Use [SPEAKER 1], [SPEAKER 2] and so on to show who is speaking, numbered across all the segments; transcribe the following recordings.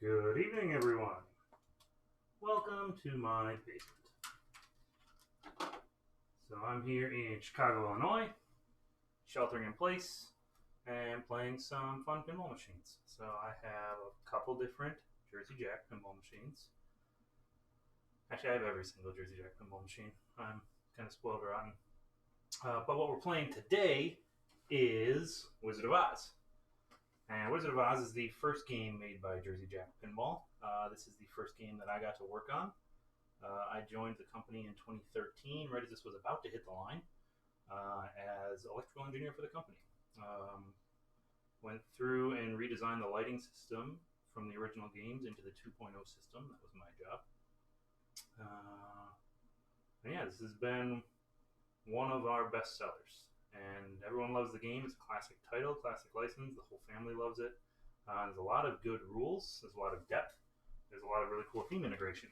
[SPEAKER 1] Good evening, everyone. Welcome to my basement. So I'm here in Chicago, Illinois, sheltering in place and playing some fun pinball machines. So I have a couple different Jersey Jack pinball machines. Actually, I have every single Jersey Jack pinball machine. I'm kind of spoiled rotten. But what we're playing today is Wizard of Oz. And Wizard of Oz is the first game made by Jersey Jack Pinball. This is the first game that I got to work on. I joined the company in 2013, right as this was about to hit the line, as electrical engineer for the company. Went through and redesigned the lighting system from the original games into the 2.0 system. That was my job. Yeah, this has been one of our best sellers. And everyone loves the game. It's a classic title, classic license. The whole family loves it. There's a lot of good rules. There's a lot of depth. There's a lot of really cool theme integration.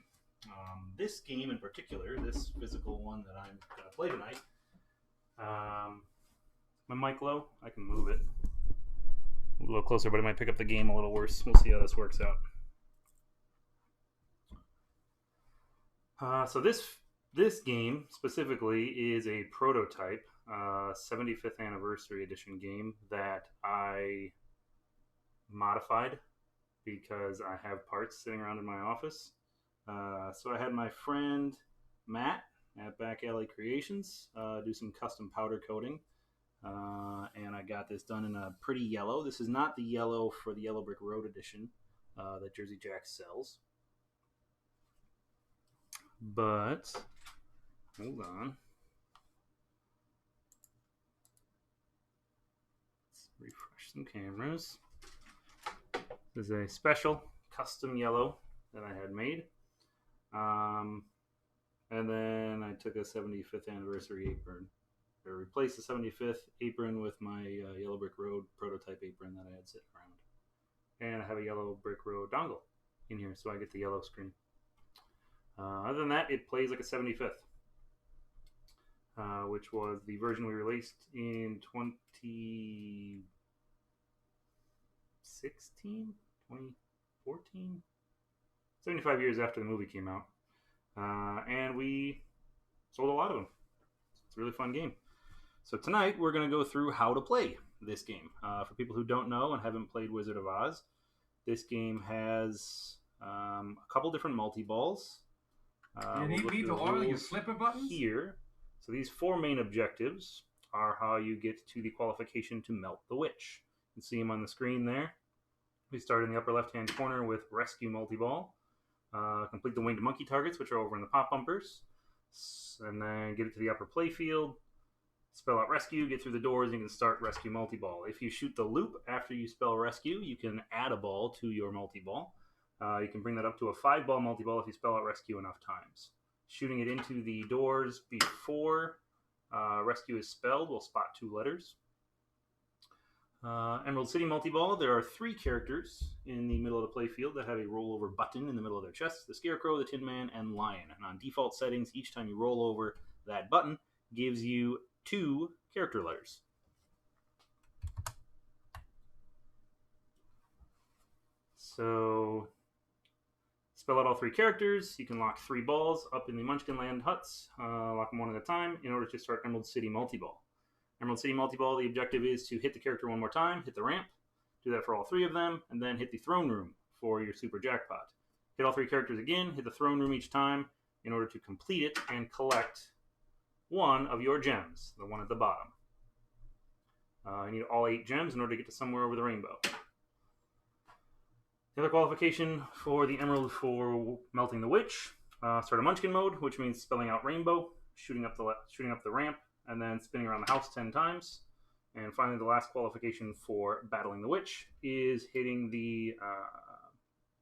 [SPEAKER 1] This game in particular, this physical one that I'm going to play tonight, my mic low? I can move it a little closer, but it might pick up the game a little worse. We'll see how this works out. So this game specifically is a prototype 75th anniversary edition game that I modified because I have parts sitting around in my office. So I had my friend Matt at Back Alley Creations do some custom powder coating, and I got this done in a pretty yellow. This is not the yellow for the Yellow Brick Road edition that Jersey Jack sells, but hold on. Refresh some cameras. This is a special custom yellow that I had made. And then I took a 75th anniversary apron. I replaced the 75th apron with my Yellow Brick Road prototype apron that I had sitting around. And I have a Yellow Brick Road dongle in here, so I get the yellow screen. Other than that, it plays like a 75th. Which was the version we released in 2016, 2014, 75 years after the movie came out. And we sold a lot of them. It's a really fun game. So tonight we're going to go through how to play this game. For people who don't know and haven't played Wizard of Oz, this game has a couple different multi-balls.
[SPEAKER 2] You need me to oil your slipper buttons?
[SPEAKER 1] Here. So these four main objectives are how you get to the qualification to melt the witch. You can see them on the screen there. We start in the upper left-hand corner with Rescue Multi-Ball. Complete the winged monkey targets, which are over in the pop bumpers. And then get it to the upper play field. Spell out Rescue, get through the doors, and you can start Rescue Multi-Ball. If you shoot the loop after you spell Rescue, you can add a ball to your multi-ball. You can bring that up to a 5-ball multi-ball if you spell out Rescue enough times. Shooting it into the doors before Rescue is spelled will spot 2 letters. Emerald City Multi-Ball, there are 3 characters in the middle of the playfield that have a rollover button in the middle of their chest. The Scarecrow, the Tin Man, and Lion. And on default settings, each time you roll over that button gives you 2 character letters. So spell out all 3 characters. You can lock 3 balls up in the Munchkinland huts. Lock them one at a time in order to start Emerald City Multi-Ball. Emerald City Multi-Ball, the objective is to hit the character one more time, hit the ramp, do that for all 3 of them, and then hit the throne room for your super jackpot. Hit all 3 characters again, hit the throne room each time in order to complete it and collect one of your gems, the one at the bottom. You need all 8 gems in order to get to somewhere over the rainbow. The other qualification for the Emerald for melting the witch, start a Munchkin mode, which means spelling out rainbow, shooting up the ramp, and then spinning around the house 10 times. And finally, the last qualification for battling the witch is hitting the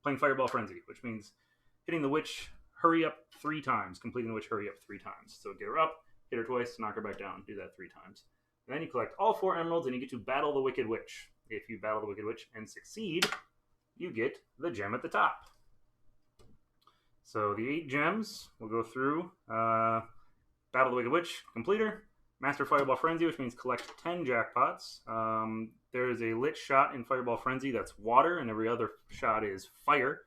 [SPEAKER 1] playing Fireball Frenzy, which means hitting the witch hurry up 3 times, completing the witch hurry up 3 times. So get her up, hit her twice, knock her back down, do that 3 times. And then you collect all 4 emeralds and you get to battle the Wicked Witch. If you battle the Wicked Witch and succeed, you get the gem at the top. So the 8 gems we'll go through. Battle the Wicked Witch, complete her. Master Fireball Frenzy, which means collect 10 jackpots. There is a lit shot in Fireball Frenzy that's water, and every other shot is fire.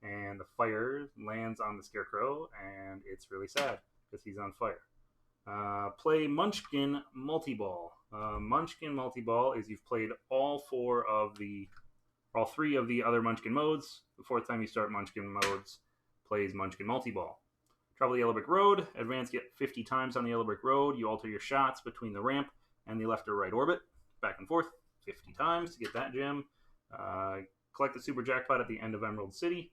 [SPEAKER 1] And the fire lands on the Scarecrow, and it's really sad because he's on fire. Play Munchkin Multi-Ball. Munchkin Multi-Ball is you've played all three of the other Munchkin modes. The fourth time you start Munchkin modes, plays Munchkin Multi-Ball. Travel the Yellow Brick Road. Advance get 50 times on the Yellow Brick Road. You alter your shots between the ramp and the left or right orbit, back and forth, 50 times to get that gem. Collect the Super Jackpot at the end of Emerald City.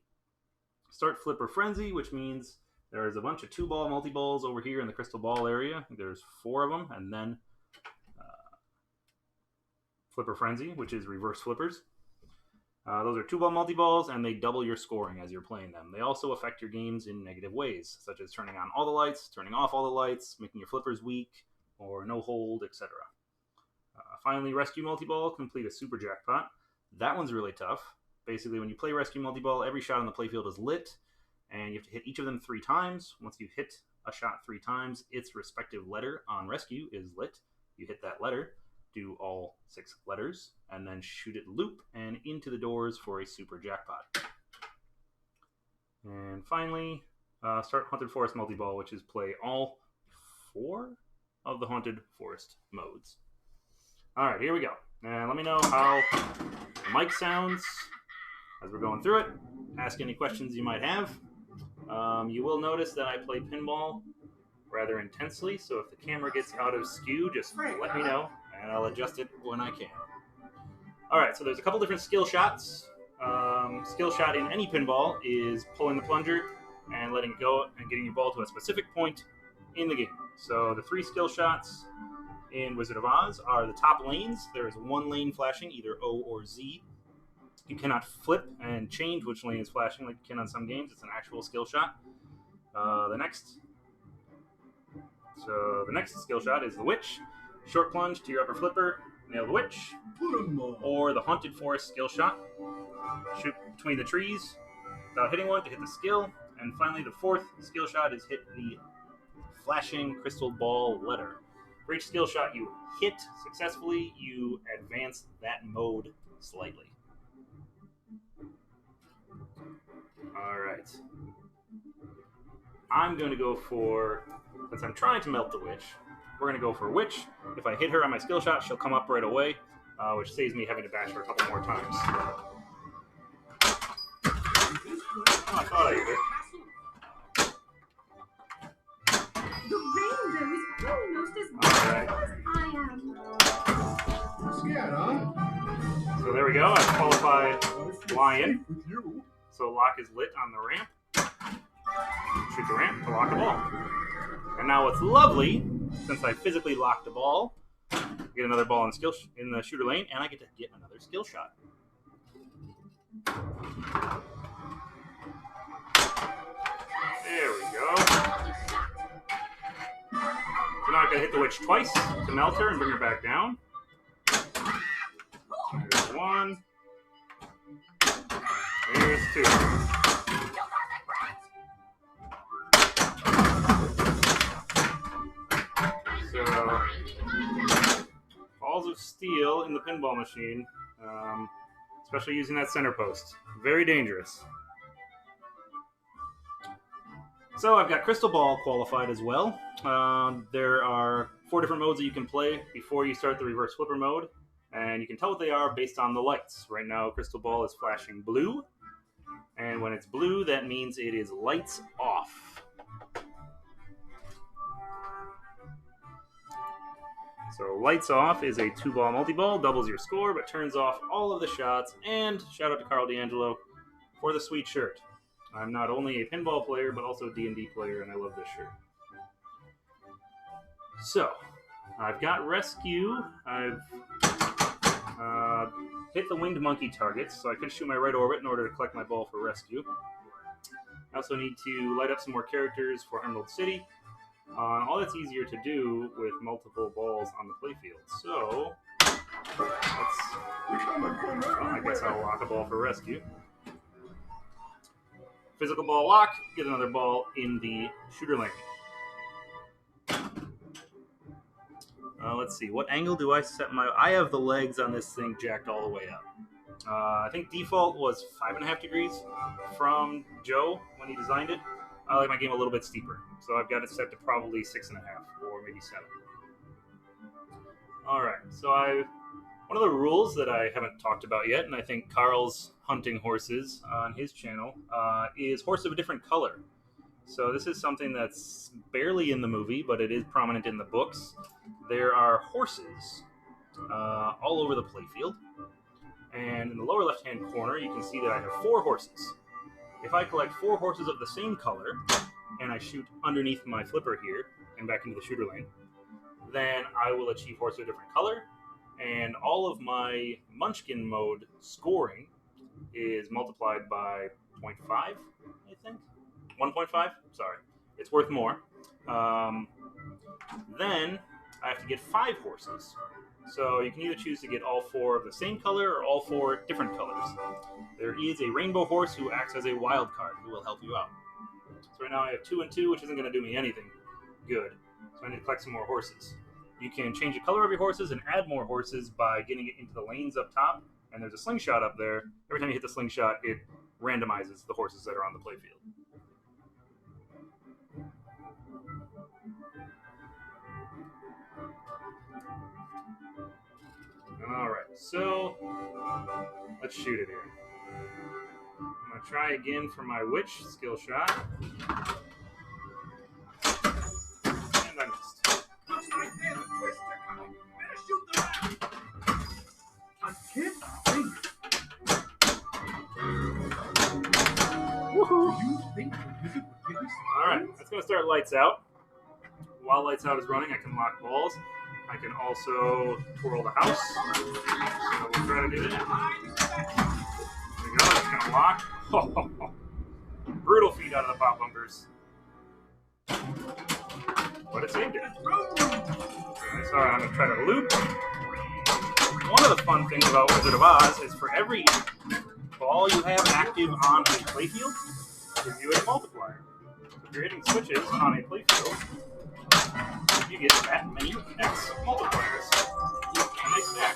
[SPEAKER 1] Start Flipper Frenzy, which means there's a bunch of 2-ball multi-balls over here in the Crystal Ball area. There's 4 of them, and then Flipper Frenzy, which is reverse flippers. Those are 2-ball multi-balls, and they double your scoring as you're playing them. They also affect your games in negative ways, such as turning on all the lights, turning off all the lights, making your flippers weak, or no hold, etc. Finally, Rescue Multi-Ball, complete a Super Jackpot. That one's really tough. Basically, when you play Rescue Multi-Ball, every shot on the playfield is lit, and you have to hit each of them 3 times. Once you hit a shot 3 times, its respective letter on Rescue is lit. You hit that letter, do all 6 letters, and then shoot it loop and into the doors for a Super Jackpot. And finally, start Haunted Forest Multi-Ball, which is play all 4 of the Haunted Forest modes. Alright, here we go. And let me know how the mic sounds as we're going through it. Ask any questions you might have. You will notice that I play pinball rather intensely, so if the camera gets out of skew, just let me know, and I'll adjust it when I can. Alright, so there's a couple different skill shots. Skill shot in any pinball is pulling the plunger and letting go and getting your ball to a specific point in the game. So the 3 skill shots in Wizard of Oz are the top lanes. There is 1 lane flashing, either O or Z. You cannot flip and change which lane is flashing like you can on some games. It's an actual skill shot. The next skill shot is the Witch. Short plunge to your upper flipper, nail the Witch. Or the Haunted Forest skill shot. Shoot between the trees without hitting one to hit the skill. And finally, the 4th skill shot is hit the flashing crystal ball letter. For each skill shot you hit successfully, you advance that mode slightly. Alright. I'm going to go for, since I'm trying to melt the Witch, we're going to go for Witch. If I hit her on my skill shot, she'll come up right away, which saves me having to bash her a couple more times. Oh, I thought I hit it.
[SPEAKER 3] The rainbow is almost as big as I am.
[SPEAKER 2] Scared, huh?
[SPEAKER 1] So there we go. I've qualified Lion. So lock is lit on the ramp. Shoot the ramp to lock a ball. And now what's lovely, since I physically locked a ball, get another ball in the shooter lane, and I get to get another skill shot. There we go. So now I've got to hit the Witch twice to melt her and bring her back down. There's 1. There's 2. So, balls of steel in the pinball machine, especially using that center post. Very dangerous. So I've got Crystal Ball qualified as well. There are 4 different modes that you can play before you start the reverse flipper mode, and you can tell what they are based on the lights. Right now, Crystal Ball is flashing blue, and when it's blue, that means it is lights off. So lights off is a 2-ball multi-ball, doubles your score, but turns off all of the shots, and shout out to Carl D'Angelo for the sweet shirt. I'm not only a pinball player, but also a D&D player, and I love this shirt. So, I've got Rescue. I've hit the Winged Monkey targets, so I could shoot my right orbit in order to collect my ball for Rescue. I also need to light up some more characters for Emerald City. All that's easier to do with multiple balls on the playfield. So, I guess I'll lock a ball for Rescue. Physical ball lock, get another ball in the shooter lane. Let's see. What angle do I set my... I have the legs on this thing jacked all the way up. I think default was 5.5 degrees from Joe when he designed it. I like my game a little bit steeper. So I've got it set to probably 6.5 or maybe 7. Alright, so one of the rules that I haven't talked about yet, and I think Carl's hunting horses on his channel, is horse of a different color. So this is something that's barely in the movie, but it is prominent in the books. There are horses all over the playfield. And in the lower left-hand corner, you can see that I have 4 horses. If I collect 4 horses of the same color, and I shoot underneath my flipper here, and back into the shooter lane, then I will achieve horse of a different color, and all of my Munchkin mode scoring is multiplied by 0.5, I think? 1.5? Sorry. It's worth more. Then I have to get 5 horses. So you can either choose to get all 4 of the same color or all 4 different colors. There is a rainbow horse who acts as a wild card who will help you out. So right now I have 2 and 2, which isn't going to do me anything good. So I need to collect some more horses. You can change the color of your horses and add more horses by getting it into the lanes up top. And there's a slingshot up there. Every time you hit the slingshot, it randomizes the horses that are on the playfield. Alright, so let's shoot it here. I'm going to try again for my witch skill shot. And I missed.
[SPEAKER 2] Looks like there's a twister coming. Better shoot the rat. I can't think. Woohoo! You think the wizard would give me some
[SPEAKER 1] Alright, that's going to start lights out. While lights out is running, I can lock balls. I can also twirl the house. So we'll try to do that. There we go, it's going to lock. Brutal feed out of the pop bumpers. But it saved it. Okay, so I'm going to try to loop. One of the fun things about Wizard of Oz is for every ball you have active on a playfield, gives you a multiplier. So if you're hitting switches on a playfield, you get that many X multipliers. And they stack.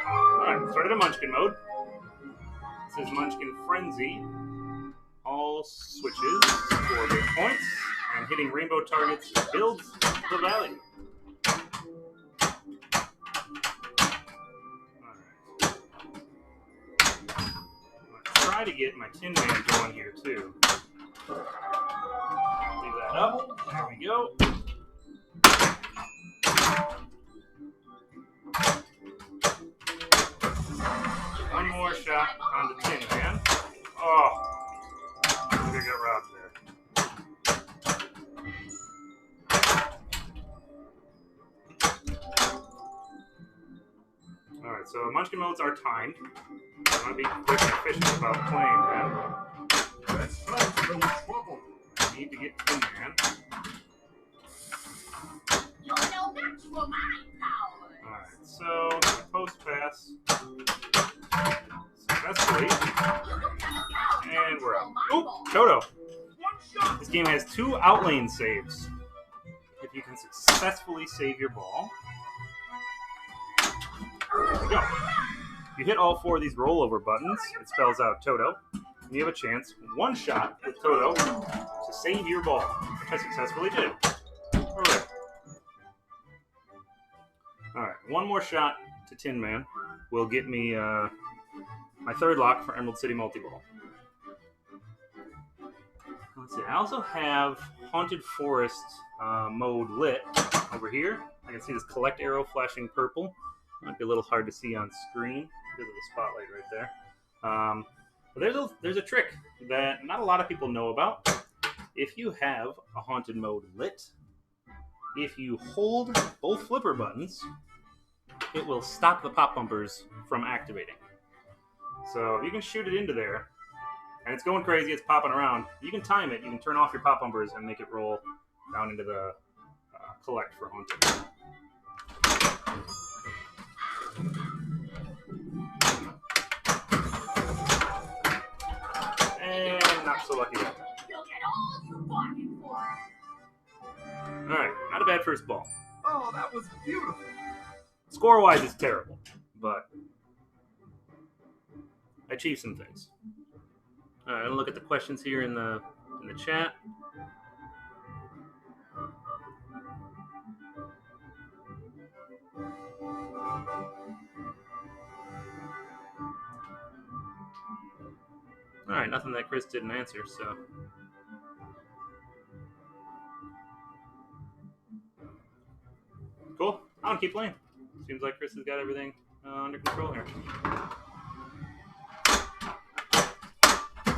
[SPEAKER 1] Alright, started a Munchkin mode. This is Munchkin Frenzy. All switches for big points, and hitting rainbow targets builds the value. Try to get my Tin Man going here too. Do that up. There we go. One more shot on the Tin Man. Oh, I think I got robbed there. Alright, so Munchkin modes are timed. I want to be quick and efficient about playing them.
[SPEAKER 2] That's no trouble.
[SPEAKER 1] I need to get Tin Man.
[SPEAKER 3] You're no match for my power.
[SPEAKER 1] Alright, so post pass successfully. And we're out. Oh, Toto! This game has 2 outlane saves. If you can successfully save your ball. There we go. You hit all 4 of these rollover buttons, it spells out Toto. And you have a chance, 1 shot with Toto, to save your ball, which I successfully did. Alright. Alright, 1 more shot to Tin Man will get me my 3rd lock for Emerald City Multi-Ball. Let's see, I also have Haunted Forest mode lit over here. I can see this collect arrow flashing purple. Might be a little hard to see on screen because of the spotlight right there. But there's a trick that not a lot of people know about. If you have a haunted mode lit, if you hold both flipper buttons, it will stop the pop bumpers from activating. So if you can shoot it into there, and it's going crazy, it's popping around, you can time it, you can turn off your pop bumpers and make it roll down into the collect for haunted. And not so a lucky guy.
[SPEAKER 3] You'll get all you bargained for.
[SPEAKER 1] Alright, not a bad first ball.
[SPEAKER 2] Oh, that was beautiful.
[SPEAKER 1] Score-wise, it's terrible, but I achieved some things. Alright, I'm gonna look at the questions here in the chat. Alright, nothing that Chris didn't answer, so. Cool. I'm gonna keep playing. Seems like Chris has got everything under control here.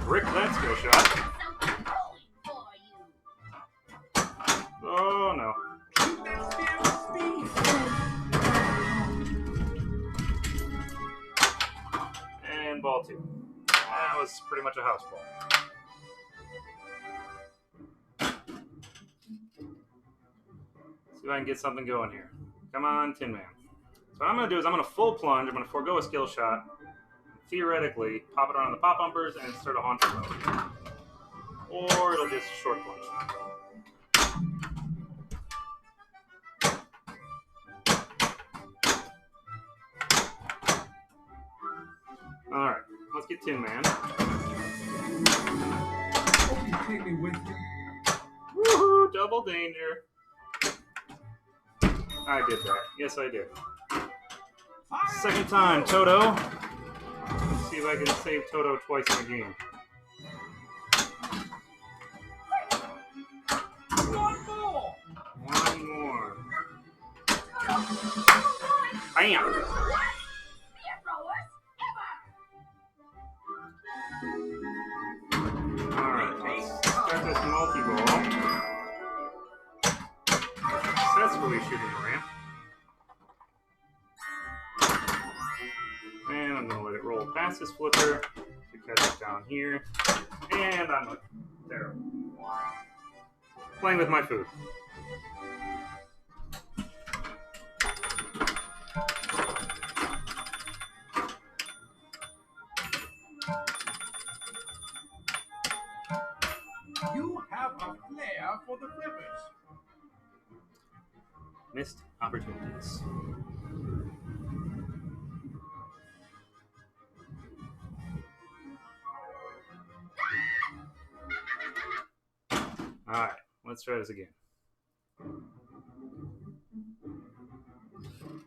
[SPEAKER 1] Rick, that skill shot.
[SPEAKER 3] Something going for you.
[SPEAKER 1] Oh no.
[SPEAKER 2] Keep that speed.
[SPEAKER 1] And ball 2. That was pretty much a house ball. See if I can get something going here. Come on, Tin Man. So what I'm going to do is I'm going to full plunge. I'm going to forego a skill shot. Theoretically, pop it around the pop bumpers and start a haunted mode. Or it'll just short plunge. Alright, let's get Tin Man.
[SPEAKER 2] Hope you take me with you.
[SPEAKER 1] Woohoo! Double danger. I did that. Yes, I did. Second time, Toto. Let's see if I can save Toto twice in the game.
[SPEAKER 2] One more.
[SPEAKER 1] One more. Bam! Alright, let's start this multi-ball. Successfully shooting the ramp. And I'm going to let it roll past this flipper to catch it down here. And I'm there. Playing with my food.
[SPEAKER 2] You have a flair for the flippers.
[SPEAKER 1] Missed opportunities. Alright, let's try this again.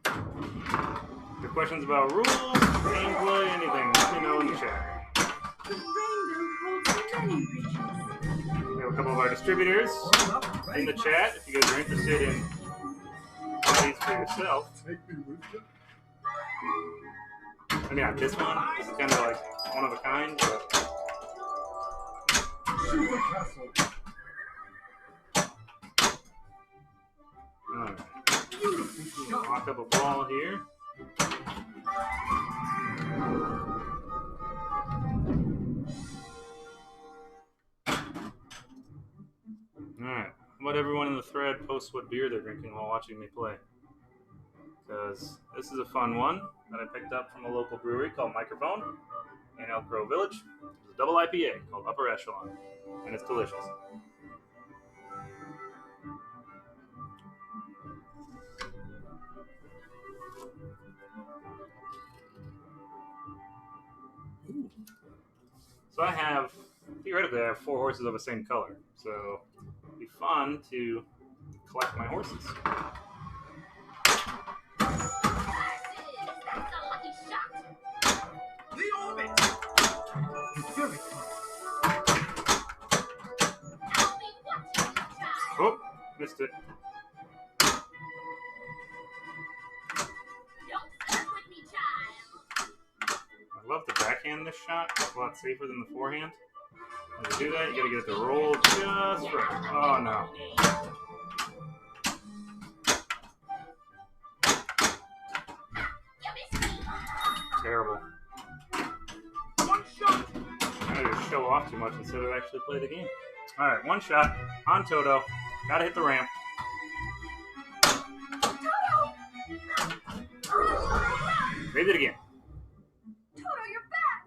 [SPEAKER 1] If your questions about rules, gameplay, anything, let me know in the chat.
[SPEAKER 4] The rainbow holds many riches.
[SPEAKER 1] We have a couple of our distributors in the chat if you guys are interested in these for yourself.
[SPEAKER 2] Take me with you.
[SPEAKER 1] I mean, yeah, this one is kind of like one of a kind, but
[SPEAKER 2] Super Castle.
[SPEAKER 1] alright. Lock up a ball here. Alright. How about everyone in the thread posts what beer they're drinking while watching me play? Because this is a fun one that I picked up from a local brewery called Microphone in Elk Grove Village. It's a double IPA called Upper Echelon, and it's delicious. So theoretically I have 4 horses of the same color, so it'd be fun to collect my horses.
[SPEAKER 3] That's a lucky shot.
[SPEAKER 2] The orbit. It's very close.
[SPEAKER 3] Tell me what you tried.
[SPEAKER 1] Oh, missed it.
[SPEAKER 3] Don't fuss with me, child.
[SPEAKER 1] I love to backhand this shot. It's a lot safer than the forehand. When you do that, you gotta get it to roll just right. Oh no.
[SPEAKER 3] You missed me.
[SPEAKER 1] Terrible.
[SPEAKER 2] One shot.
[SPEAKER 1] I just show off too much instead of actually play the game. Alright, one shot on Toto. Gotta hit the ramp. Made it again.
[SPEAKER 4] Toto, you're back.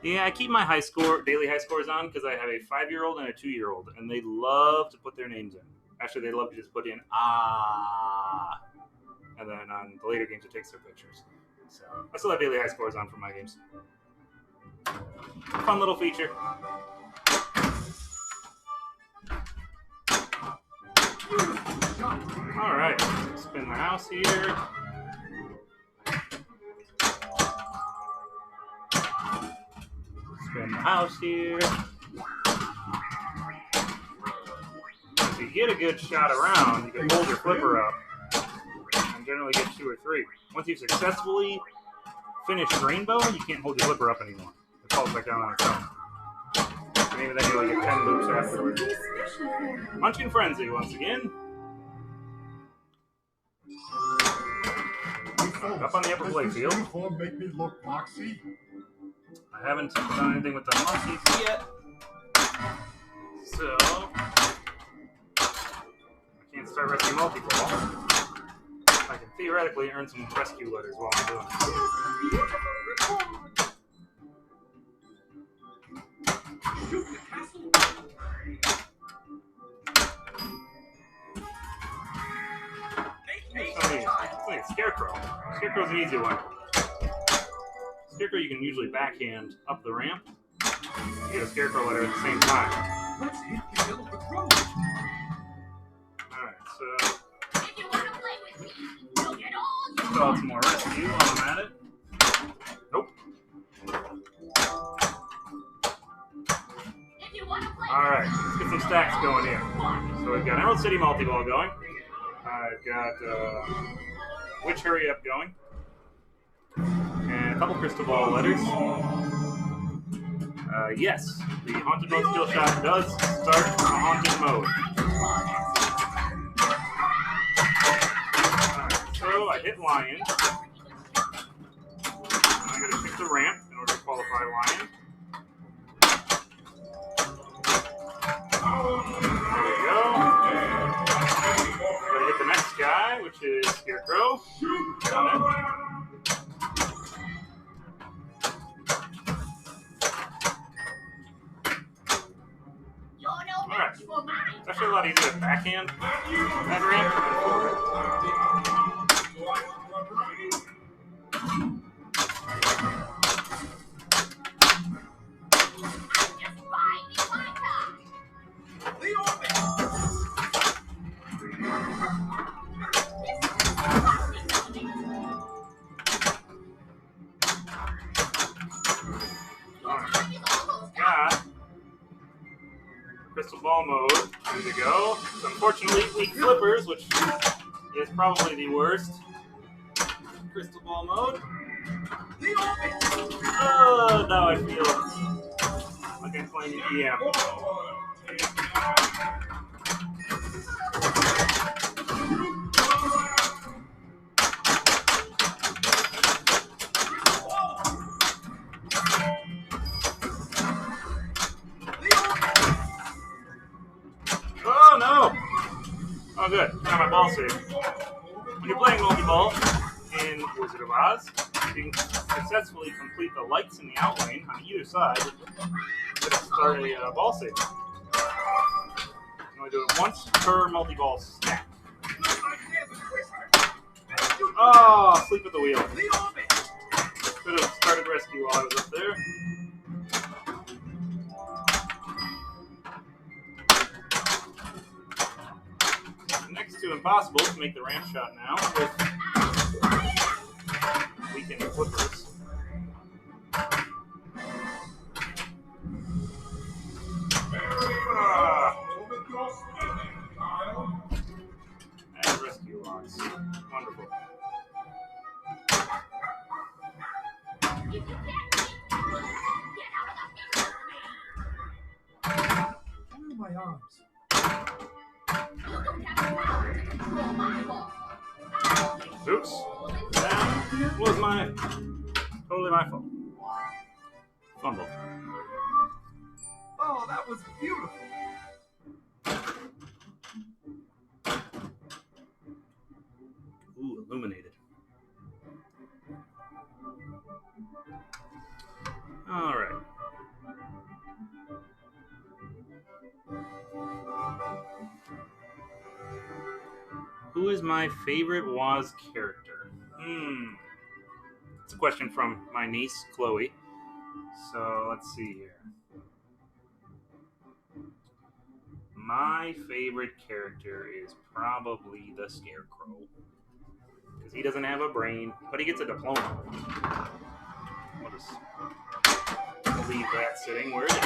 [SPEAKER 1] Yeah, I keep my daily high scores on because I have a 5-year-old and a 2-year-old, and they love to put their names in. Actually, they love to just put in and then on the later games it takes their pictures. So I still have daily high scores on for my games. Fun little feature. All right, spin the house here. Spin the house here. If you get a good shot around, you can hold your flipper up and generally get 2 or 3. Once you've successfully finished rainbow, you can't hold your flipper up anymore. It falls back down on its own. Maybe then you get 10 loops afterwards. Munchkin Frenzy once again. Up on the upper play field.
[SPEAKER 2] Make me look boxy.
[SPEAKER 1] I haven't done anything with the monkeys yet, so I can't start rescue multi-ball. I can theoretically earn some rescue letters while I'm doing it.
[SPEAKER 2] Shoot the castle.
[SPEAKER 1] It's like a Scarecrow. Scarecrow's an easy one. Scarecrow you can usually backhand up the ramp. You get a Scarecrow letter at the same time.
[SPEAKER 2] Let's hit the middle of the road.
[SPEAKER 1] Alright, so
[SPEAKER 3] If you want to play with me, you'll get all you
[SPEAKER 1] install
[SPEAKER 3] want.
[SPEAKER 1] some more rescue while I'm at it. Nope.
[SPEAKER 3] If you want to play
[SPEAKER 1] Alright, let's get some stacks going here. So we've got Emerald City multi-ball going. I've got Witch Hurry Up going. And a couple crystal ball letters. Yes, the haunted mode skill shot does start a haunted mode. Alright, so I hit lion. I gotta pick the ramp in order to qualify lion. There we go. Gotta hit the next guy, which is Scarecrow. Got it.
[SPEAKER 3] You're no match for mine.
[SPEAKER 1] It's actually a lot easier to backhand that ramp than forward.
[SPEAKER 3] Just biding my time.
[SPEAKER 2] The orbit.
[SPEAKER 1] Got crystal ball mode. Here we go. So unfortunately, weak flippers, which is probably the worst. Crystal ball mode.
[SPEAKER 2] The orbit.
[SPEAKER 1] Oh, now I feel like I'm playing EM. Oh no! Oh good, got my ball saved. When you're playing multi-ball in Wizard of Oz, you can successfully complete the lights in the outlane on either side to start a ball save. You only do it once per multi-ball stack. Oh, sleep at the wheel.
[SPEAKER 2] The orbit.
[SPEAKER 1] Could have started rescue while I was up there. Next to impossible to make the ramp shot now with weakened flippers. And rescue logs. Wonderful.
[SPEAKER 3] If you can't beat me, get out of the picture.
[SPEAKER 2] Where are my arms?
[SPEAKER 3] You don't have the power to control my ball.
[SPEAKER 1] Oops. That was totally my fault. Fumble.
[SPEAKER 2] Oh, that was beautiful.
[SPEAKER 1] Ooh, illuminated. All right. Who is my favorite Woz character? It's a question from my niece, Chloe. So let's see here. My favorite character is probably the Scarecrow. Because he doesn't have a brain, but he gets a diploma. We'll just leave that sitting where it is.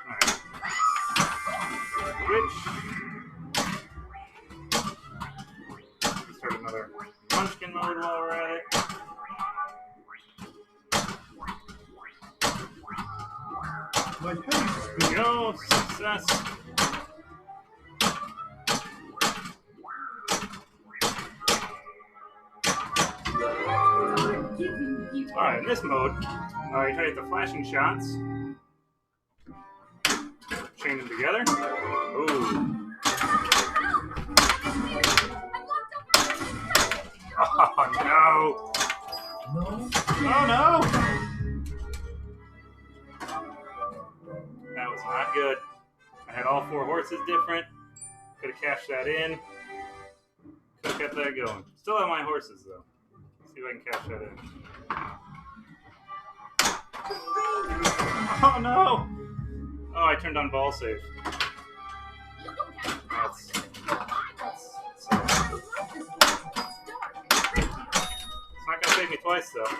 [SPEAKER 1] Alright. Which... Let's start another Munchkin mode while we're at it.
[SPEAKER 2] My head
[SPEAKER 1] There we go. Success. Alright, in this mode, you try to hit the flashing shots. Chain them together. Ooh. Oh no! Oh no! That was not good. I had all 4 horses different. Could have cashed that in. Could have kept that going. Still have my horses though. See if I can cash that in. Oh no! Oh, I turned on ball save. That's it's not gonna save me twice though.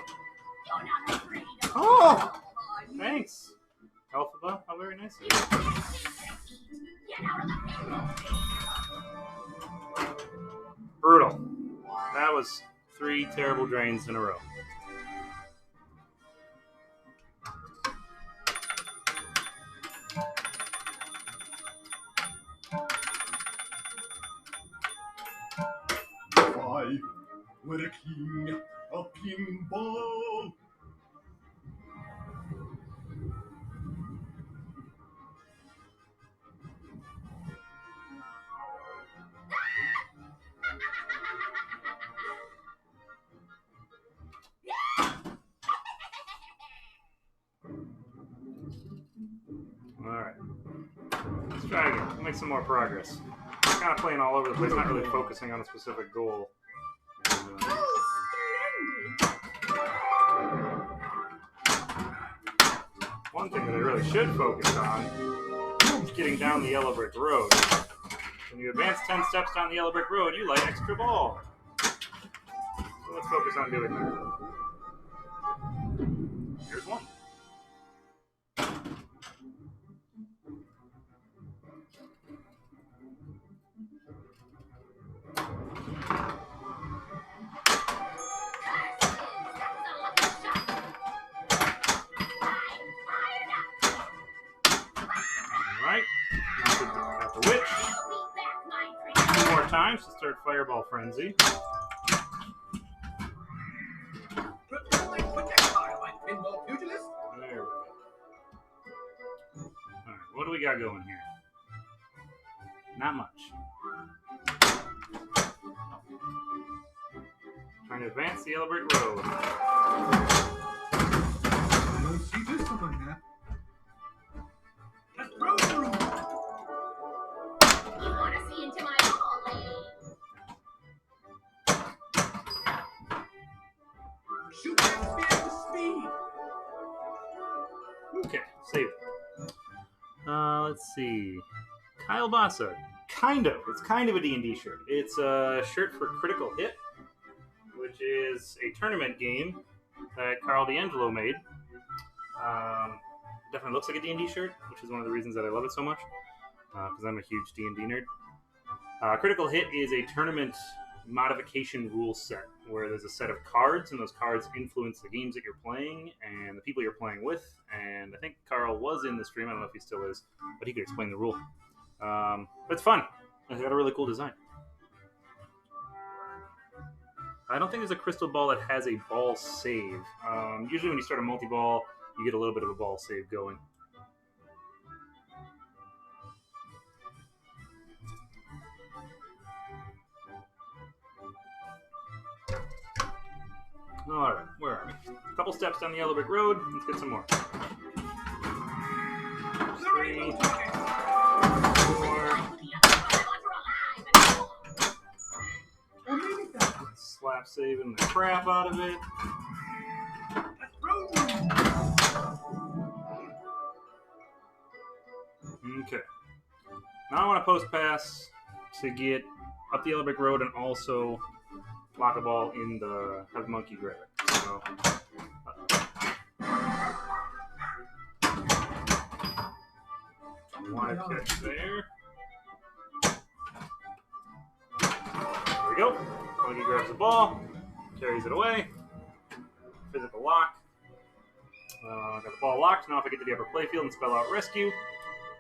[SPEAKER 1] Oh! Thanks. Alphaba, how very nice of you. Brutal. That was 3 terrible drains in a row.
[SPEAKER 2] I were a king of Pinball.
[SPEAKER 1] Alright. Let's try again. We'll make some more progress. I'm kind of playing all over the place, not really focusing on a specific goal. One thing that I really should focus on is getting down the yellow brick road. When you advance 10 steps down the yellow brick road, you light extra ball. So let's focus on doing that. Here's one. Alright, got the witch. 2 more times to start Fireball Frenzy.
[SPEAKER 2] Pinball pugilist.
[SPEAKER 1] There we go. Alright, what do we got going here? Not much. Trying to advance the yellow brick road.
[SPEAKER 2] I don't see this one now. Let's throw through.
[SPEAKER 3] You want to see into my ball, lady?
[SPEAKER 2] Shoot that spear with speed.
[SPEAKER 1] Okay, save it. Let's see. Kyle Bassa. Kind of. It's kind of a D&D shirt. It's a shirt for Critical Hit, which is a tournament game that Carl D'Angelo made. Definitely looks like a D&D shirt, which is one of the reasons that I love it so much, because I'm a huge D&D nerd. Critical Hit is a tournament modification rule set where there's a set of cards, and those cards influence the games that you're playing and the people you're playing with. And I think Carl was in the stream. I don't know if he still is, but he could explain the rule. But it's fun. It's got a really cool design. I don't think there's a crystal ball that has a ball save. Usually when you start a multi-ball, you get a little bit of a ball save going. Alright, where are we? A couple steps down the yellow brick road. Let's get some more. 3, 4, Trap saving the crap out of it.
[SPEAKER 2] Let's roll.
[SPEAKER 1] Okay. Now I want to post pass to get up the yellow brick road and also block a ball in the have the monkey grab it. So one catch there. There we go. Monkey grabs the ball, carries it away. Physical lock. Got the ball locked. Now if I get to the upper playfield and spell out rescue,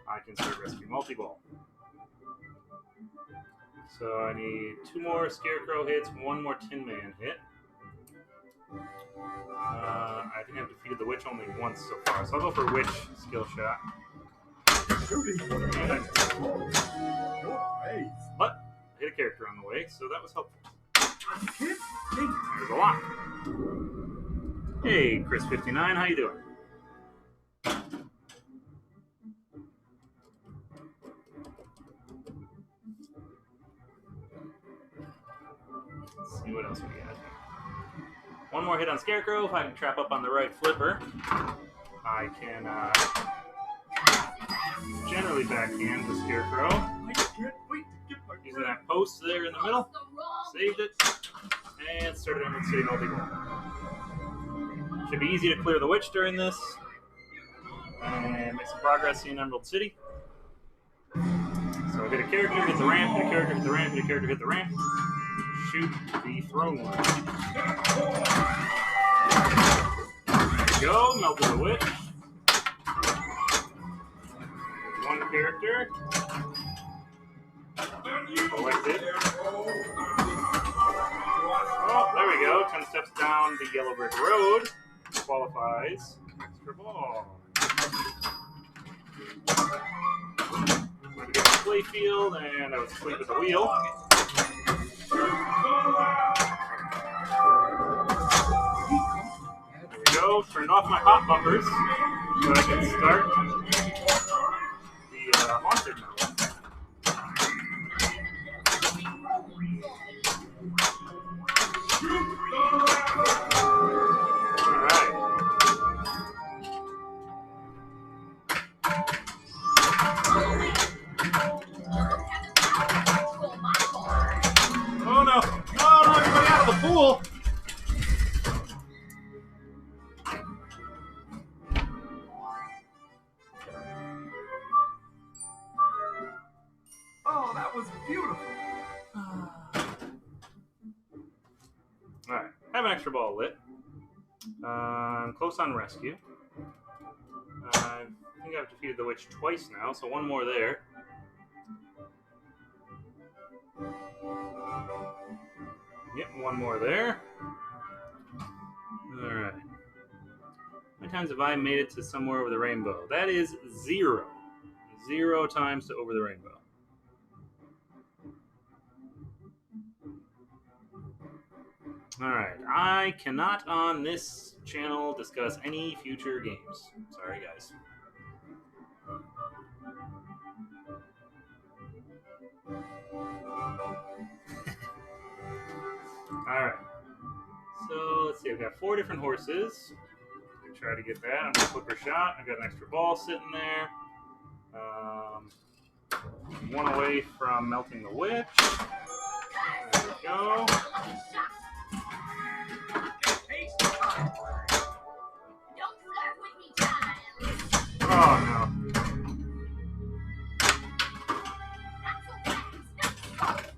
[SPEAKER 1] I can start rescue multi-ball. So I need 2 more Scarecrow hits, 1 more Tin Man hit. I think I've defeated the Witch only once so far, so I'll go for Witch skill shot. But I hit a character on the way, so that was helpful. There's a lock. Hey, Chris59, how you doing? Let's see what else we got. 1 more hit on Scarecrow. If I can trap up on the right flipper, I can generally backhand the Scarecrow.
[SPEAKER 2] I can't wait to get my
[SPEAKER 1] Using that post there in the middle. Saved it. And started Emerald City multi-ball. Should be easy to clear the Witch during this. And make some progress in Emerald City. So hit a character, hit the ramp, hit a character, hit the ramp, hit a character, hit the ramp. Shoot the throne line. There you go, melted the Witch. 1 character. Collected. Oh, there we go. 10 steps down the yellow brick road. Qualifies. Extra ball. I'm going to get the play field, and I was asleep at the wheel. There we go. Turned off my hot bumpers so I can start the haunted mode. Pool.
[SPEAKER 2] Oh, that was beautiful.
[SPEAKER 1] Alright, have an extra ball lit. I'm close on rescue. I think I've defeated the Witch twice now, so 1 more there. Yep, 1 more there. Alright. How many times have I made it to somewhere over the rainbow? That is 0. 0 times to over the rainbow. Alright, I cannot on this channel discuss any future games. Sorry, guys. Alright. So, let's see. I've got 4 different horses. I'm going to try to get that. I'm going to flipper shot. I've got an extra ball sitting there. 1 away from melting the Witch. There we go. Oh, no.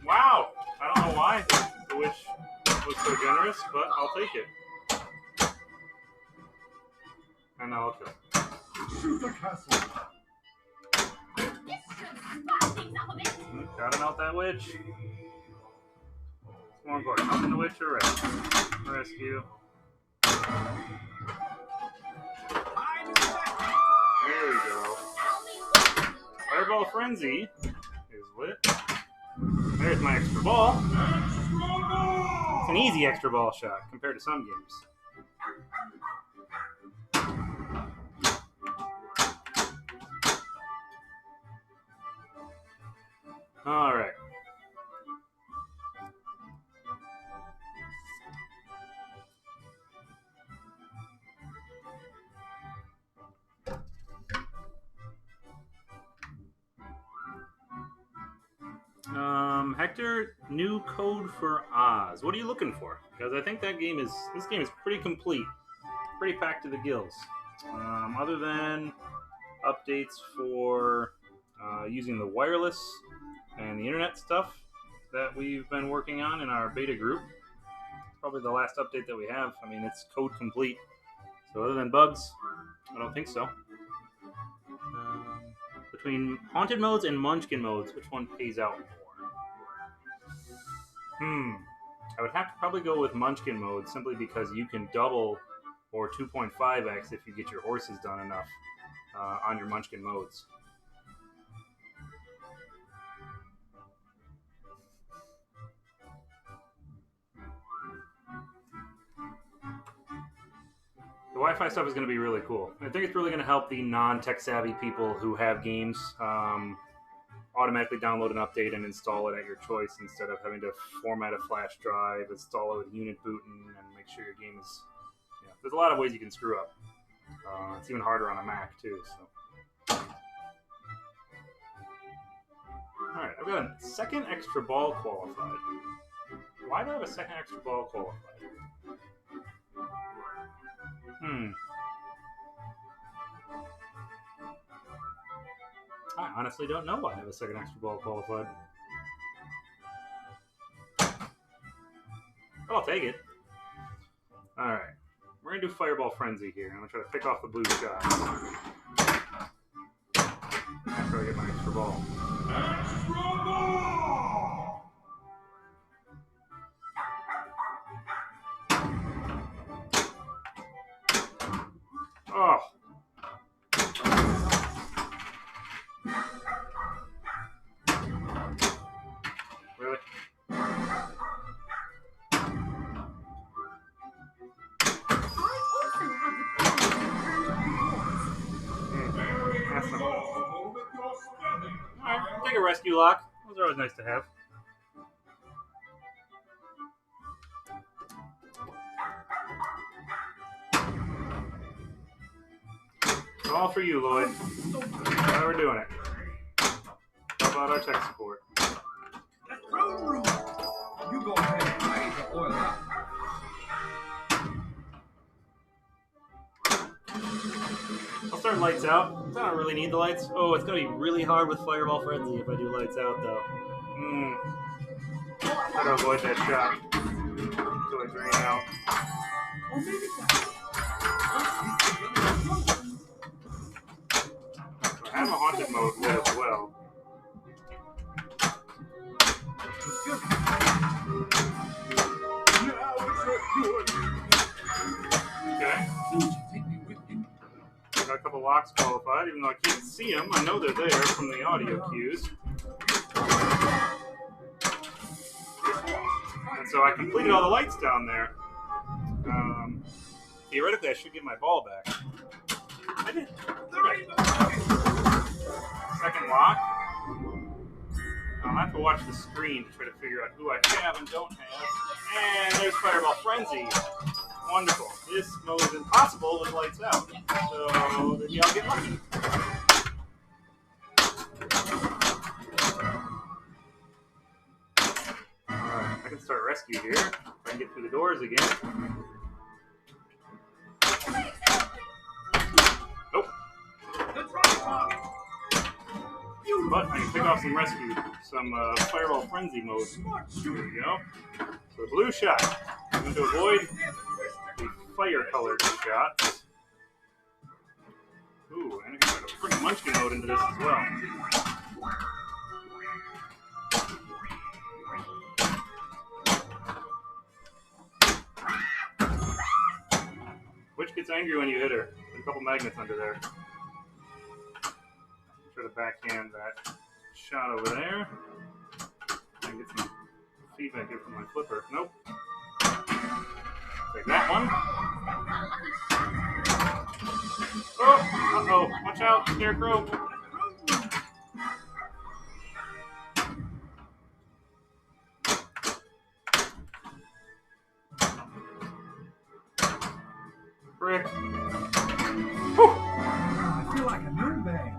[SPEAKER 1] Wow. I don't know why the Witch was so generous, but I'll take it. And now I'll kill it.
[SPEAKER 2] Shoot the castle.
[SPEAKER 1] Gotta melt that Witch. It's more important. Melting the Witch or rescue? Rescue. There we go. Fireball Frenzy is lit. There's my extra ball. It's an easy extra ball shot compared to some games. Alright. Hector, new code for Oz. What are you looking for? Because I think this game is pretty complete, pretty packed to the gills. Other than updates for using the wireless and the internet stuff that we've been working on in our beta group. Probably the last update that we have. I mean, it's code complete. So other than bugs, I don't think so. Between Haunted modes and Munchkin modes, which one pays out more? I would have to probably go with Munchkin mode simply because you can double or 2.5x if you get your horses done enough on your Munchkin modes. The Wi-Fi stuff is going to be really cool. I think it's really going to help the non-tech savvy people who have games automatically download an update and install it at your choice instead of having to format a flash drive, install it with unit booting, and make sure your game is... Yeah, there's a lot of ways you can screw up. It's even harder on a Mac, too. So. Alright, I've got a second extra ball qualified. Why do I have a second extra ball qualified? I honestly don't know why I have a second extra ball qualified. But I'll take it. Alright. We're going to do Fireball Frenzy here. I'm going to try to pick off the blue shots. After I get my extra ball.
[SPEAKER 2] Extra ball!
[SPEAKER 1] Oh! Really? That's not bad. Alright, take a rescue lock. Those are always nice to have. It's all for you, Lloyd. That's why we're doing it. How about our tech support?
[SPEAKER 2] That's road room. You go ahead. I need to oil up.
[SPEAKER 1] I'll start lights out. I don't really need the lights. Oh, it's gonna be really hard with Fireball Frenzy if I do lights out, though. Try to avoid that shot until I drain out.
[SPEAKER 2] Or maybe not.
[SPEAKER 1] I have a haunted mode set as well. Okay. Got a couple locks qualified, even though I can't see them. I know they're there from the audio cues. And so I completed all the lights down there. Theoretically, I should get my ball back. I did. Second lock. I'll have to watch the screen to try to figure out who I have and don't have. And there's Fireball Frenzy. Wonderful. This mode is impossible with lights out. So maybe I'll get lucky. Alright, I can start rescue here. If I can get through the doors again. Nope. But I can pick off some Fireball Frenzy mode. There we go. So the blue shot. I'm going to avoid the fire-colored shots. Ooh, and I can put a freaking Munchkin mode into this as well. Which gets angry when you hit her? There's a couple magnets under there. Try to backhand that shot over there. And get some feedback here from my flipper. Nope. Take that one. Oh! Uh-oh. Watch out, Scarecrow. Brick. Whew.
[SPEAKER 2] I feel like a moonbag.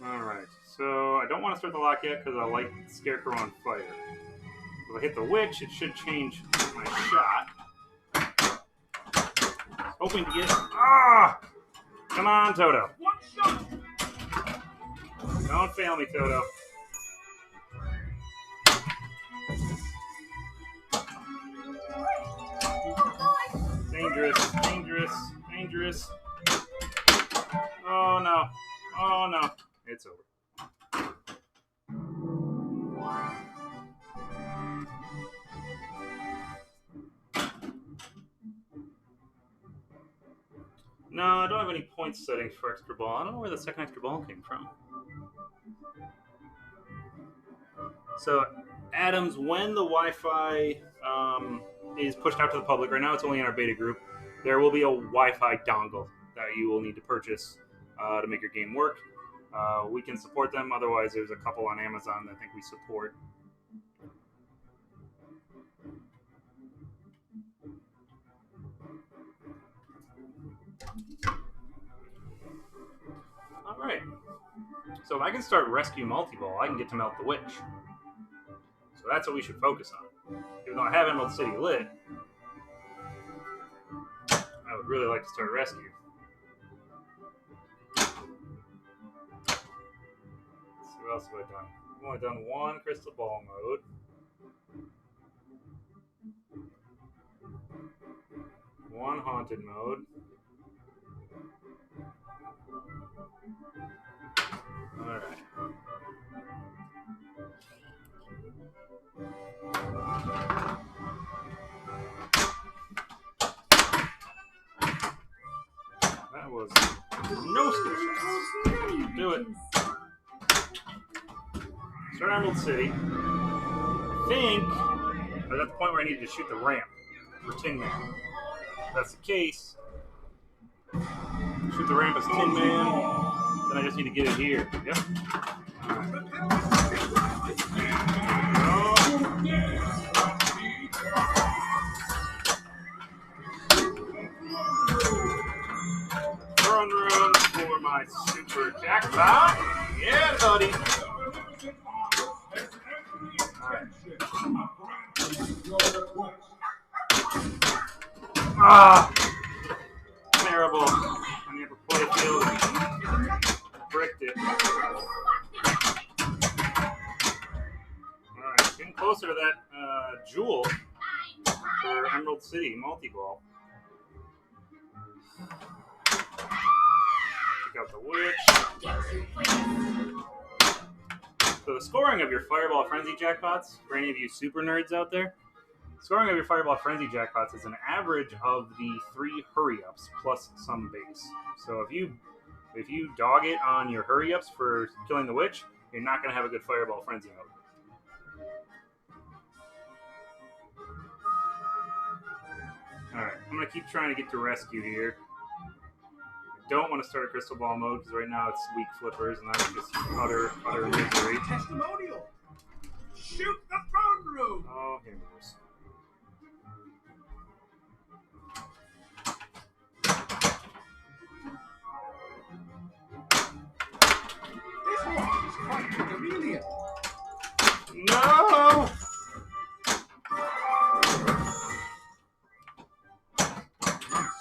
[SPEAKER 1] Alright, so I don't want to start the lock yet because I light Scarecrow on fire. If I hit the witch, it should change my shot. Hoping to get... Ah! Come on, Toto.
[SPEAKER 2] One shot.
[SPEAKER 1] Don't fail me, Toto. Dangerous, dangerous, dangerous. Oh no. Oh no. It's over. No, I don't have any point settings for extra ball. I don't know where the second extra ball came from. So, Adams, when the Wi-Fi is pushed out to the public, right now it's only in our beta group, there will be a Wi-Fi dongle that you will need to purchase to make your game work. We can support them. Otherwise, there's a couple on Amazon that I think we support. All right. So if I can start Rescue Multi-Ball, I can get to Melt the Witch. So that's what we should focus on. Even though I have Emerald City lit, I would really like to start Rescue. Let's see, what else have I done? I've only done one Crystal Ball mode. One Haunted mode. Alright. That was no skill shots. Do it. Start Emerald City. I think I was at the point where I needed to shoot the ramp for Tin Man. If that's the case, shoot the ramp as Tin Man, then I just need to get it here. Yep. Alright. Run for my super jackpot. Yeah, buddy. Alright. Ah! Terrible. I never played field. Bricked it. Alright, getting closer to that jewel for Emerald City multi-ball. Take out the witch. So the scoring of your Fireball Frenzy jackpots, for any of you super nerds out there, scoring of your Fireball Frenzy jackpots is an average of the 3 hurry-ups plus some base. So if you dog it on your hurry-ups for killing the witch, you're not going to have a good Fireball Frenzy mode. Alright, I'm going to keep trying to get to rescue here. I don't want to start a Crystal Ball mode because right now it's weak flippers and that's just utter misery.
[SPEAKER 2] Testimonial. Shoot the throne room.
[SPEAKER 1] Oh, here it goes.
[SPEAKER 2] This one is quite a chameleon.
[SPEAKER 1] No!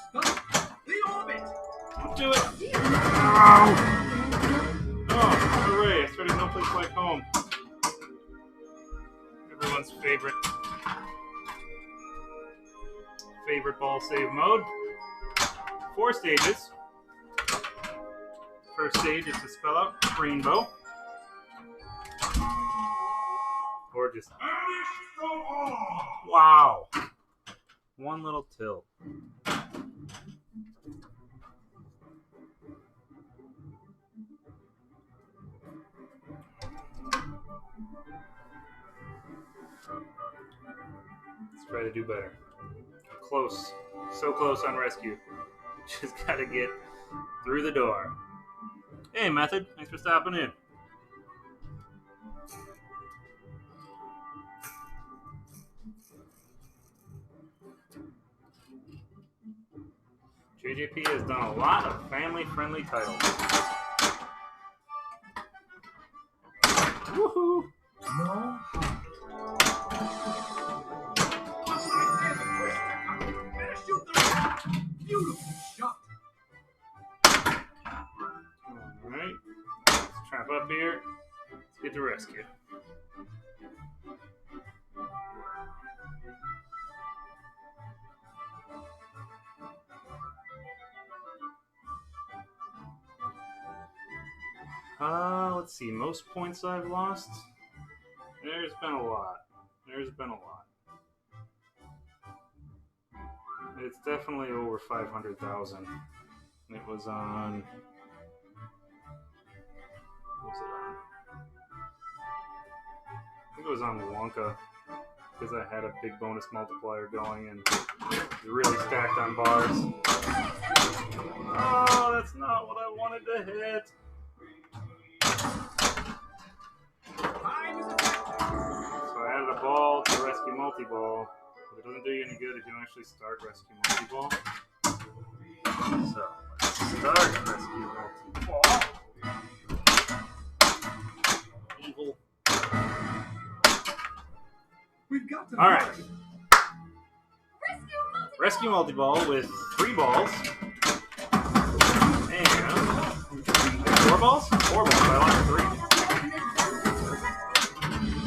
[SPEAKER 2] Stop the orbit.
[SPEAKER 1] Don't do it! Oh, hooray! I started No Place Like Home. Everyone's favorite ball save mode. 4 stages. First stage is to spell out rainbow. Or just... Wow! One little tilt. Let's try to do better. Close. So close on rescue. Just gotta get through the door. Hey, Method. Thanks for stopping in. JJP has done a lot of family-friendly titles. Woohoo!
[SPEAKER 2] No heart. Looks like there's a twister coming. Better shoot the rat. Beautiful shot.
[SPEAKER 1] Alright. Let's trap up here. Let's get to rescue. Let's see. Most points I've lost? There's been a lot. There's been a lot. It's definitely over 500,000. It was on... What was it on? I think it was on Wonka, because I had a big bonus multiplier going and really stacked on bars. Oh, that's not what I wanted to hit. So I added a ball to rescue multi-ball, but it doesn't do you any good if you don't actually start rescue multi-ball. So let's start rescue multi-ball. Evil.
[SPEAKER 2] We've got to.
[SPEAKER 1] All right.
[SPEAKER 3] Rescue multi-ball.
[SPEAKER 1] Rescue multi-ball with 3 balls. And 4 balls? 4 balls. I lost 3.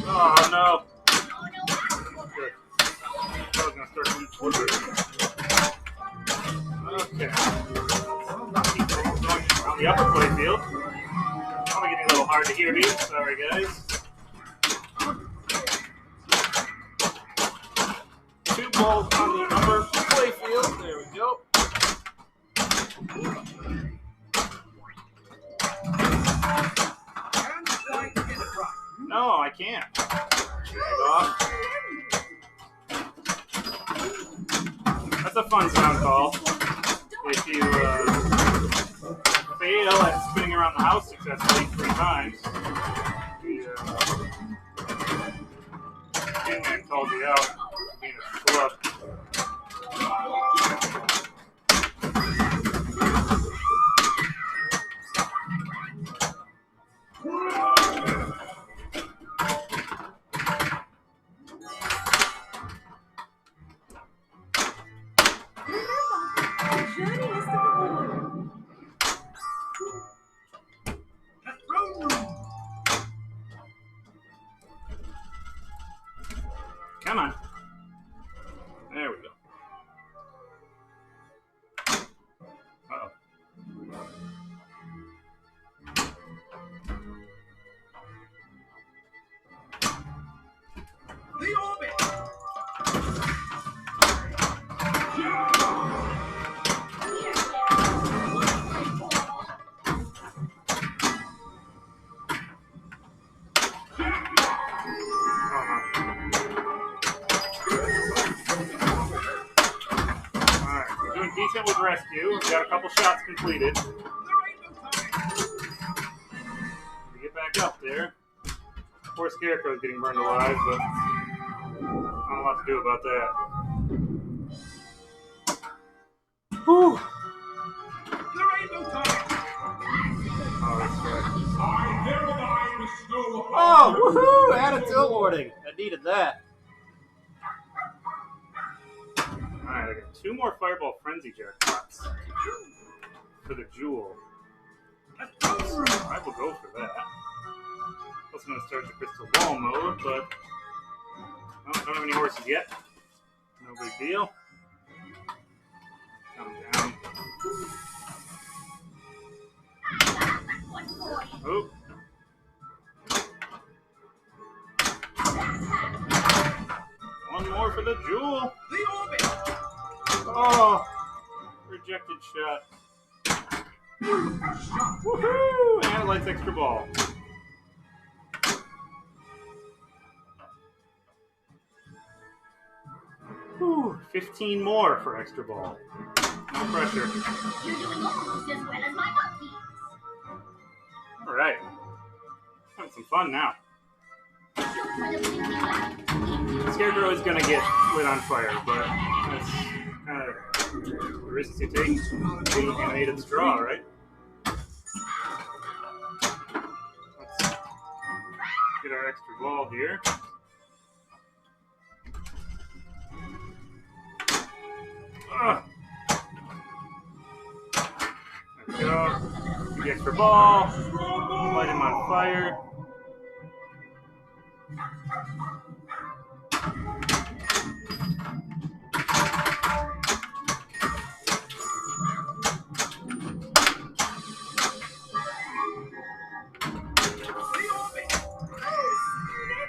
[SPEAKER 1] Oh no. Good. I was going to start from Woodward. Okay. Keep going on the upper play field. Probably getting a little hard to hear me. Sorry, guys. 2 balls on the upper play field. There we go. No, I can't. Drag off. That's a fun sound call. If you fail at spinning around the house successfully 3 times, the Pinman calls you out for being a schlub. Come on. There we go. Uh-oh.
[SPEAKER 2] The orbit.
[SPEAKER 1] Decent with rescue. We got a couple shots completed. To get back up there. Poor Scarecrow's getting burned alive, but not a lot to do about that. Whew. Oh, that's right. Oh, woohoo! Added tilt warning. I needed that. Alright, I got 2 more Fireball Frenzy jackpots for the Jewel. So I will go for that. Also going to start the Crystal Ball mode, but well, don't have any horses yet. No big deal. Come down. Oh. One more for the Jewel.
[SPEAKER 2] The orbit.
[SPEAKER 1] Oh, rejected shot. Woohoo! And it lights extra ball. Whew, 15 more for extra ball. No pressure.
[SPEAKER 3] You're doing almost as well as my monkeys.
[SPEAKER 1] Alright. Having some fun now.
[SPEAKER 3] Shoot for the blinking light.
[SPEAKER 1] Scarecrow is going to get lit on fire, but that's kind of the risks you take being animated straw, right? Let's get our extra ball here. There we go. Get the extra ball. Light him on fire.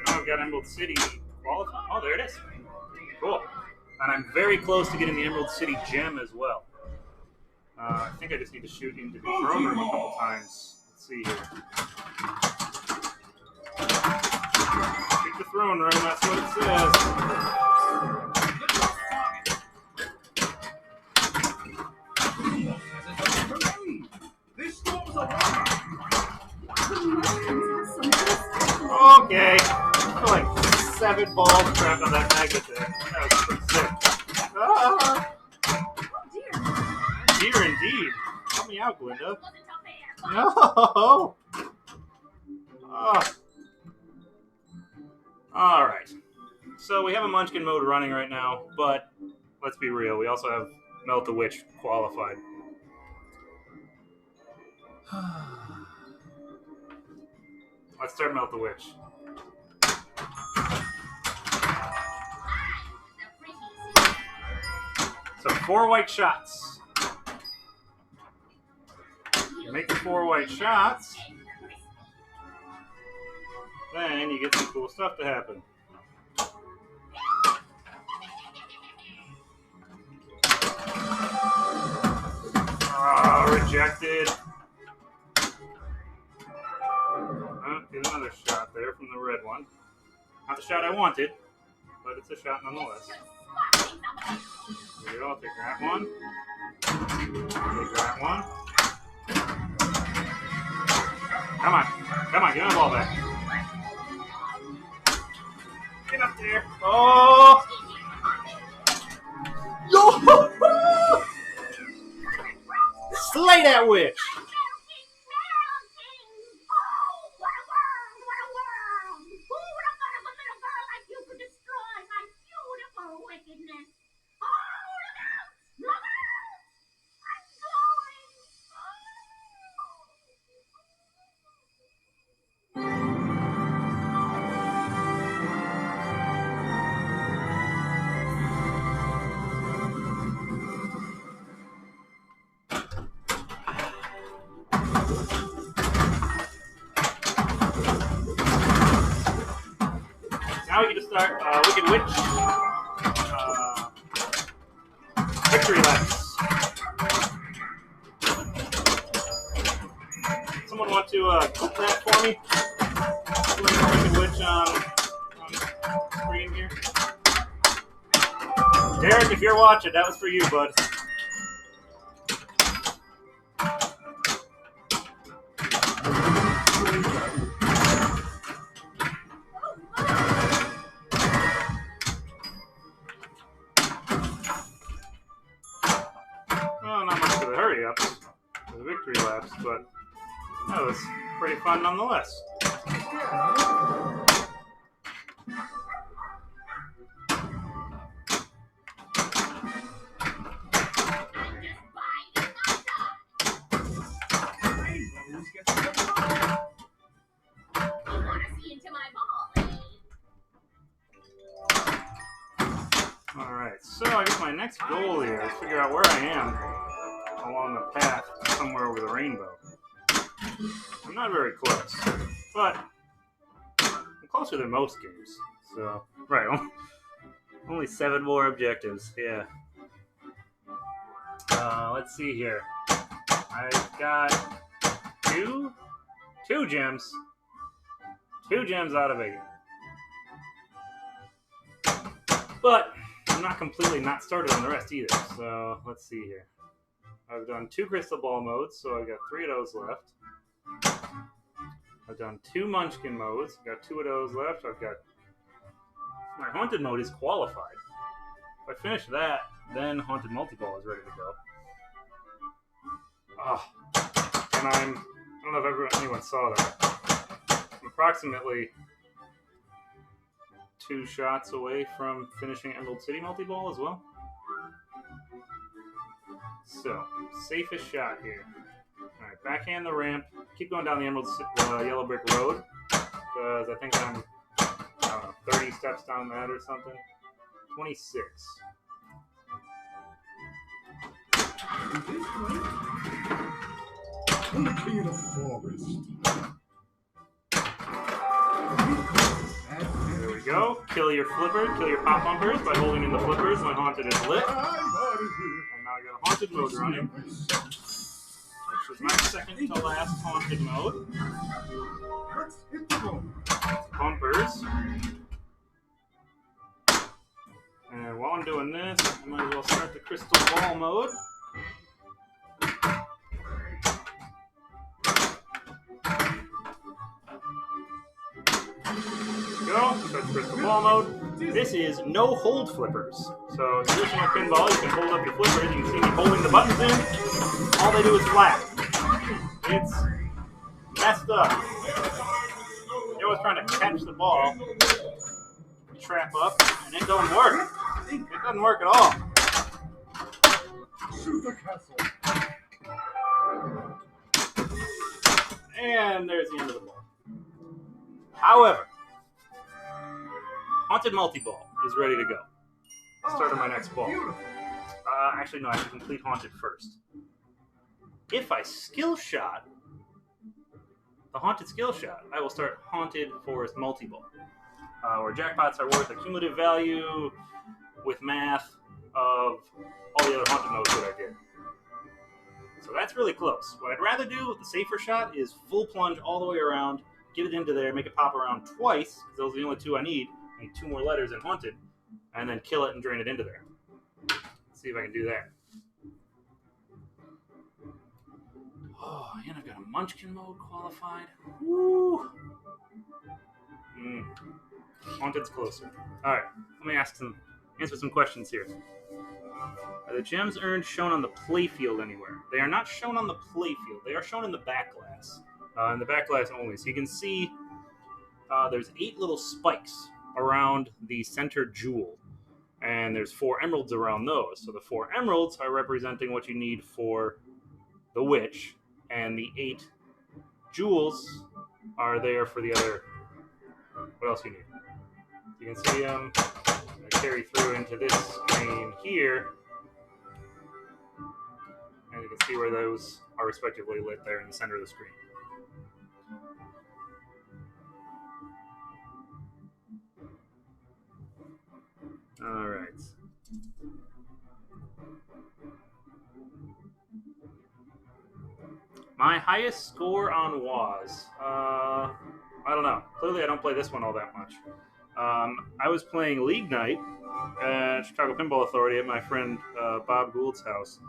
[SPEAKER 1] Oh, I've got Emerald City qualified. Oh, there it is. Cool. And I'm very close to getting the Emerald City gem as well. I think I just need to shoot into the throne room a couple times. Let's see here. Shoot the throne room, that's what it says.
[SPEAKER 2] This storm's a
[SPEAKER 1] Okay. I feel like 7 balls trapped on that magnet there. That was pretty sick. Ah. Dear indeed. Help me out, Glinda. No. Oh. All right. So we have a Munchkin mode running right now, but let's be real. We also have Melt the Witch qualified. Let's start Melt the Witch. So 4 white shots. You make the 4 white shots, then you get some cool stuff to happen. Oh, rejected. Oh, get another shot there from the red one. Not the shot I wanted, but it's a shot nonetheless. Here we go, I'll take that one. Take that one. Come on, give me the ball back. Get up there. Oh! Yo! Slay that witch! Now we get to start Wicked Witch victory laps. Someone want to clip that for me? Wicked Witch on screen here. Derek, if you're watching, that was for you, bud. Well, not much for the hurry ups, for the victory laps, but that was pretty fun nonetheless. Alright, so I guess my next goal here is figure out where I am along the path somewhere over the rainbow. I'm not very close, but I'm closer than most games. So, right, only 7 more objectives, yeah. Let's see here. I've got two gems. 2 gems out of 8. But I'm not completely not started on the rest either. So let's see here. I've done 2 crystal ball modes, so I've got 3 of those left. I've done 2 munchkin modes, got 2 of those left. I've got my haunted mode is qualified. If I finish that, then haunted multi-ball is ready to go. And I don't know if anyone saw that. I'm approximately 2 shots away from finishing Emerald City multi-ball as well. So, safest shot here. Alright, backhand the ramp. Keep going down the Yellow Brick Road. Because I think I'm, I don't know, 30 steps down that or something. 26.
[SPEAKER 2] I'm the king of the forest.
[SPEAKER 1] There we go. Kill your pop bumpers by holding in the flippers when Haunted is lit. And now I got a Haunted mode running. Which is my second to last Haunted mode. Bumpers. And while I'm doing this, I might as well start the Crystal Ball mode. Go. Start the Crystal Ball mode. This is no hold flippers. So traditional pinball, you can hold up your flippers. You can see me holding the buttons in. All they do is flap. It's messed up. You're always trying to catch the ball, trap up, and it doesn't work. It doesn't work at all.
[SPEAKER 2] Shoot the castle.
[SPEAKER 1] And there's the end of the ball. However, Haunted Multi-Ball is ready to go. Start on my next ball. Actually, no, I should complete Haunted first. If I skill shot the Haunted skill shot, I will start Haunted Forest Multi-Ball, where jackpots are worth a cumulative value with math of all the other Haunted modes that I did. So that's really close. What I'd rather do with the safer shot is full plunge all the way around, get it into there, make it pop around twice, because those are the only 2 I need. I need 2 more letters in Haunted, and then kill it and drain it into there. Let's see if I can do that. Oh, and I've got a Munchkin mode qualified. Woo! Haunted's closer. Alright, let me answer some questions here. Are the gems earned shown on the playfield anywhere? They are not shown on the playfield. They are shown in the back glass. In the back glass only. So you can see there's 8 little spikes around the center jewel. And there's 4 emeralds around those. So the 4 emeralds are representing what you need for the witch. And the 8 jewels are there for the other. What else you need? You can see them. I carry through into this screen here. And you can see where those are respectively lit there in the center of the screen. All right. My highest score on WAS. I don't know. Clearly, I don't play this one all that much. I was playing League Night at Chicago Pinball Authority at my friend Bob Gould's house,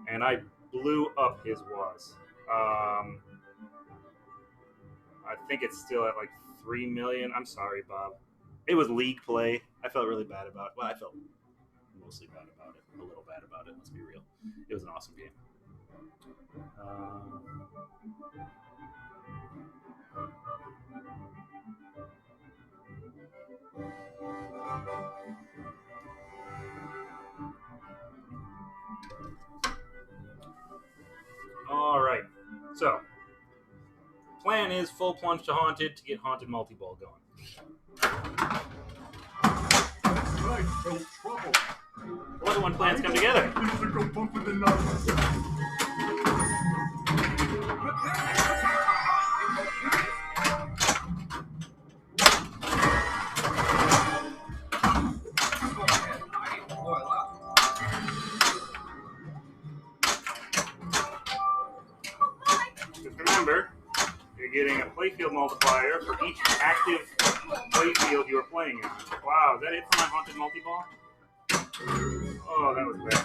[SPEAKER 1] and I blew up his WAS. I think it's still at like 3 million. I'm sorry, Bob. It was league play. I felt really bad about it. Well, I felt mostly bad about it. A little bad about it, let's be real. It was an awesome game. All right. So, plan is full plunge to Haunted to get Haunted multi-ball going.
[SPEAKER 2] Right, no trouble.
[SPEAKER 1] What do when plans come together?
[SPEAKER 2] Things are go bumper than nuts.
[SPEAKER 1] Just remember, you're getting a playfield multiplier for each active playfield you are playing in. Wow, is that it for my Haunted multi-ball? Oh, that was bad.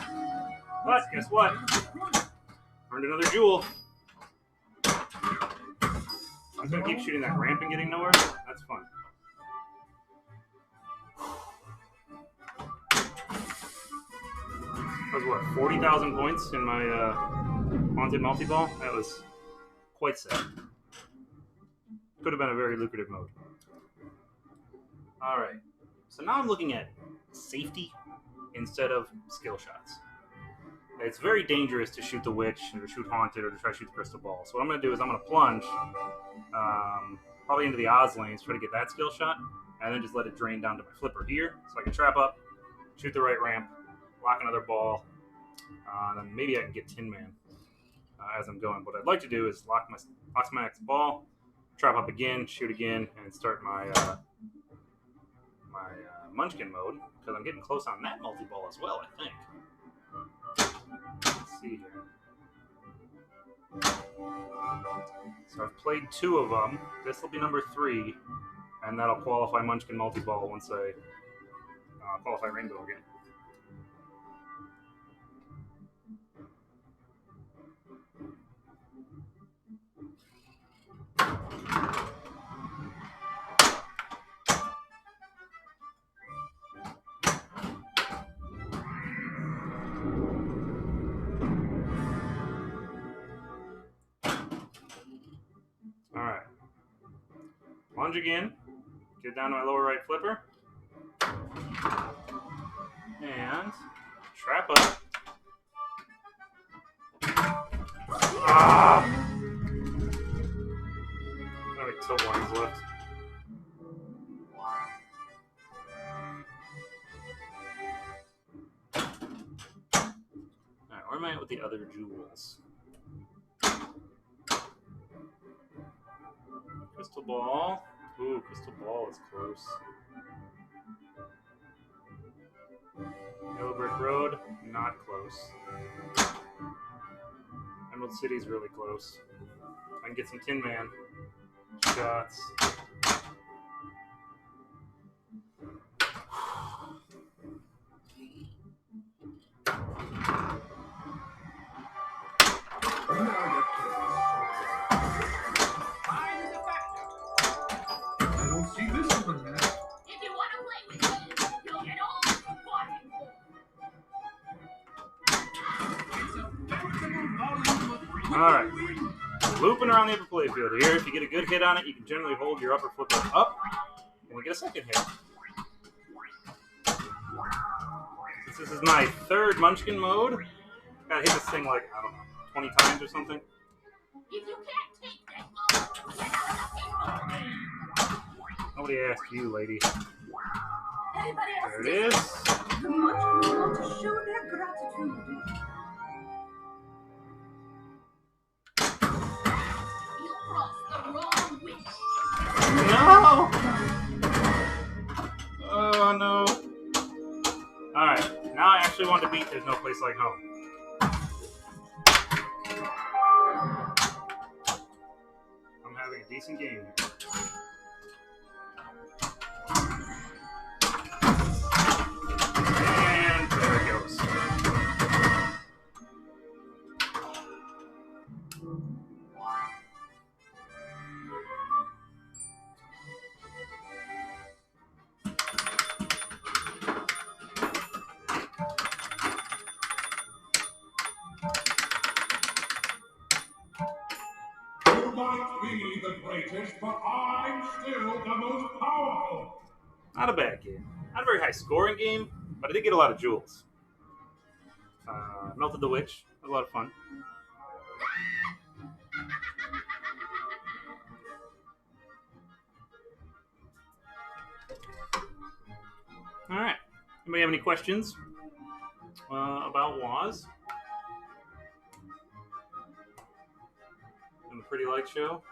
[SPEAKER 1] But guess what? Earned another jewel. I'm gonna keep shooting that ramp and getting nowhere. That's fun. That was what, 40,000 points in my Haunted multi-ball? That was quite sad. Could have been a very lucrative mode. Alright. So now I'm looking at safety instead of skill shots. It's very dangerous to shoot the witch, or to shoot haunted, or to try to shoot the crystal ball. So what I'm going to do is I'm going to plunge, probably into the odds lanes, try to get that skill shot, and then just let it drain down to my flipper here, so I can trap up, shoot the right ramp, lock another ball, then maybe I can get Tin Man as I'm going. What I'd like to do is lock my next ball, trap up again, shoot again, and start my Munchkin mode, because I'm getting close on that multi-ball as well, I think. Let's see here. So I've played 2 of them. This will be number 3, and that'll qualify Munchkin multi-ball once I qualify Rainbow again. Alright. Plunge again. Get down to my lower right flipper. And trap up. Ah! Only 2 lines left. Alright, where am I at with the other jewels? Crystal ball. Ooh, crystal ball is close. Yellow Brick Road, not close. Emerald City's really close. I can get some Tin Man shots.
[SPEAKER 2] I don't see this one, man.
[SPEAKER 3] If you want to play with me, you'll get all the bargain for.
[SPEAKER 2] It's a veritable volume of
[SPEAKER 1] Alright. Looping around the upper playfield here. If you get a good hit on it, you can generally hold your upper flipper up, and we get a second hit. Since this is my 3rd Munchkin mode, gotta hit this thing like, I don't know, 20 times or something.
[SPEAKER 3] If you can't take that ball, get out of the pinball game.
[SPEAKER 1] Nobody asked you, lady.
[SPEAKER 4] Everybody else
[SPEAKER 1] There it is.
[SPEAKER 4] The Munchkins want to show their gratitude.
[SPEAKER 3] You crossed the wrong wish.
[SPEAKER 1] No! Oh, no. Alright, now I actually want to beat There's No Place Like Home. I'm having a decent game here. And there it goes.
[SPEAKER 2] You might be the greatest, but I'm still the most powerful.
[SPEAKER 1] Not a bad game. Not a very high scoring game, but I did get a lot of jewels. Melted the Witch. That was a lot of fun. Alright. Anybody have any questions about Waz? And the Pretty Light Show?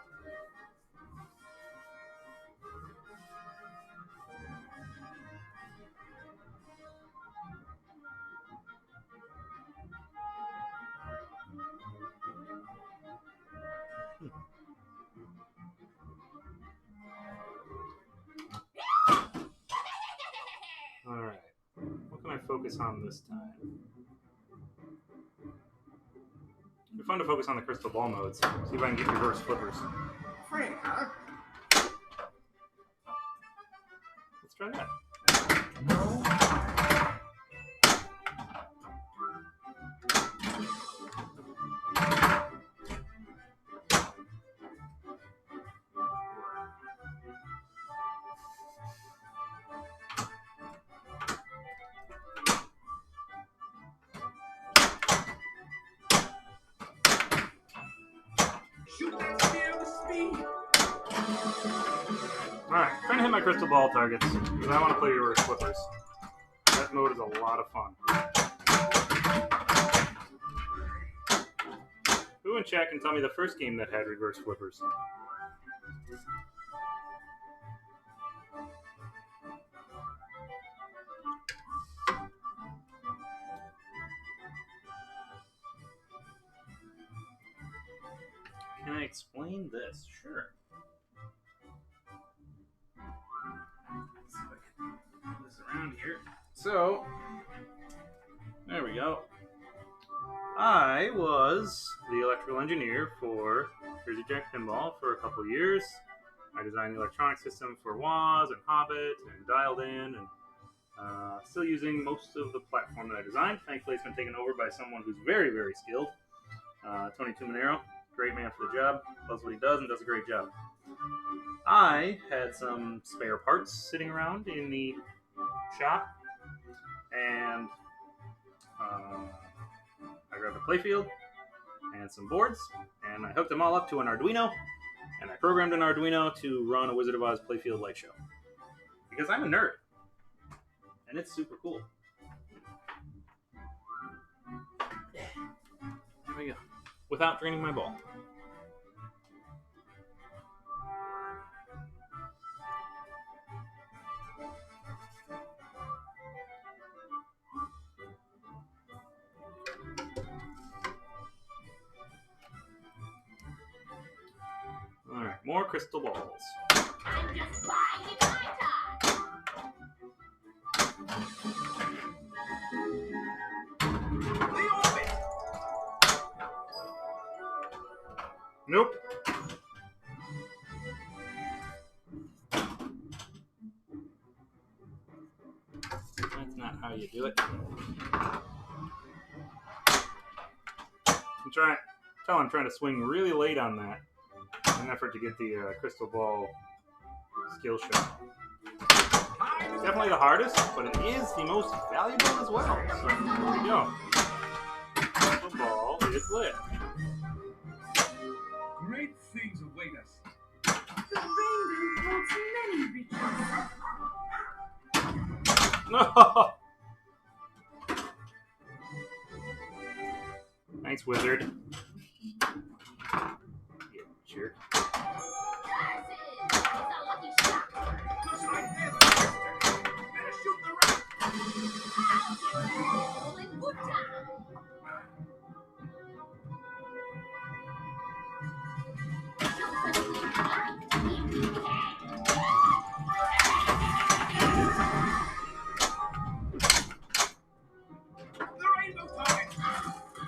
[SPEAKER 1] Alright. What can I focus on this time? It'd be fun to focus on the crystal ball modes. See if I can get reverse flippers.
[SPEAKER 2] Frank, huh?
[SPEAKER 1] Let's try that.
[SPEAKER 2] No.
[SPEAKER 1] Alright, trying to hit my crystal ball targets because I want to play reverse flippers. That mode is a lot of fun. Who in chat can tell me the first game that had reverse flippers? Can I explain this? Sure. Let's see if I can move this around here. So, there we go. I was the electrical engineer for Jersey Jack Pinball for a couple years. I designed the electronic system for Woz and Hobbit and Dialed In, and still using most of the platform that I designed. Thankfully, it's been taken over by someone who's very, very skilled. Tony Tumanero, great man for the job, loves what he does and does a great job. I had some spare parts sitting around in the shop, and I grabbed a playfield and some boards, and I hooked them all up to an Arduino, and I programmed an Arduino to run a Wizard of Oz playfield light show. Because I'm a nerd, and it's super cool. There we go. Without draining my ball. Alright, more crystal balls.
[SPEAKER 3] I'm just buying my time.
[SPEAKER 2] The orbit.
[SPEAKER 1] Nope. That's not how you do it. I'm trying to swing really late on that in an effort to get the crystal ball skill shot. It's definitely the hardest, but it is the most valuable as well. So there we go. The ball is lit.
[SPEAKER 2] Great things await us.
[SPEAKER 4] The rainbow holds many riches.
[SPEAKER 1] No. Thanks, wizard. You jerk.
[SPEAKER 3] Curses! It's a lucky shot.
[SPEAKER 2] Looks like there's a twister. Better shoot the rat.
[SPEAKER 3] I'll give you all in good time. Shoot for the clear line if you can.
[SPEAKER 2] The rainbow target.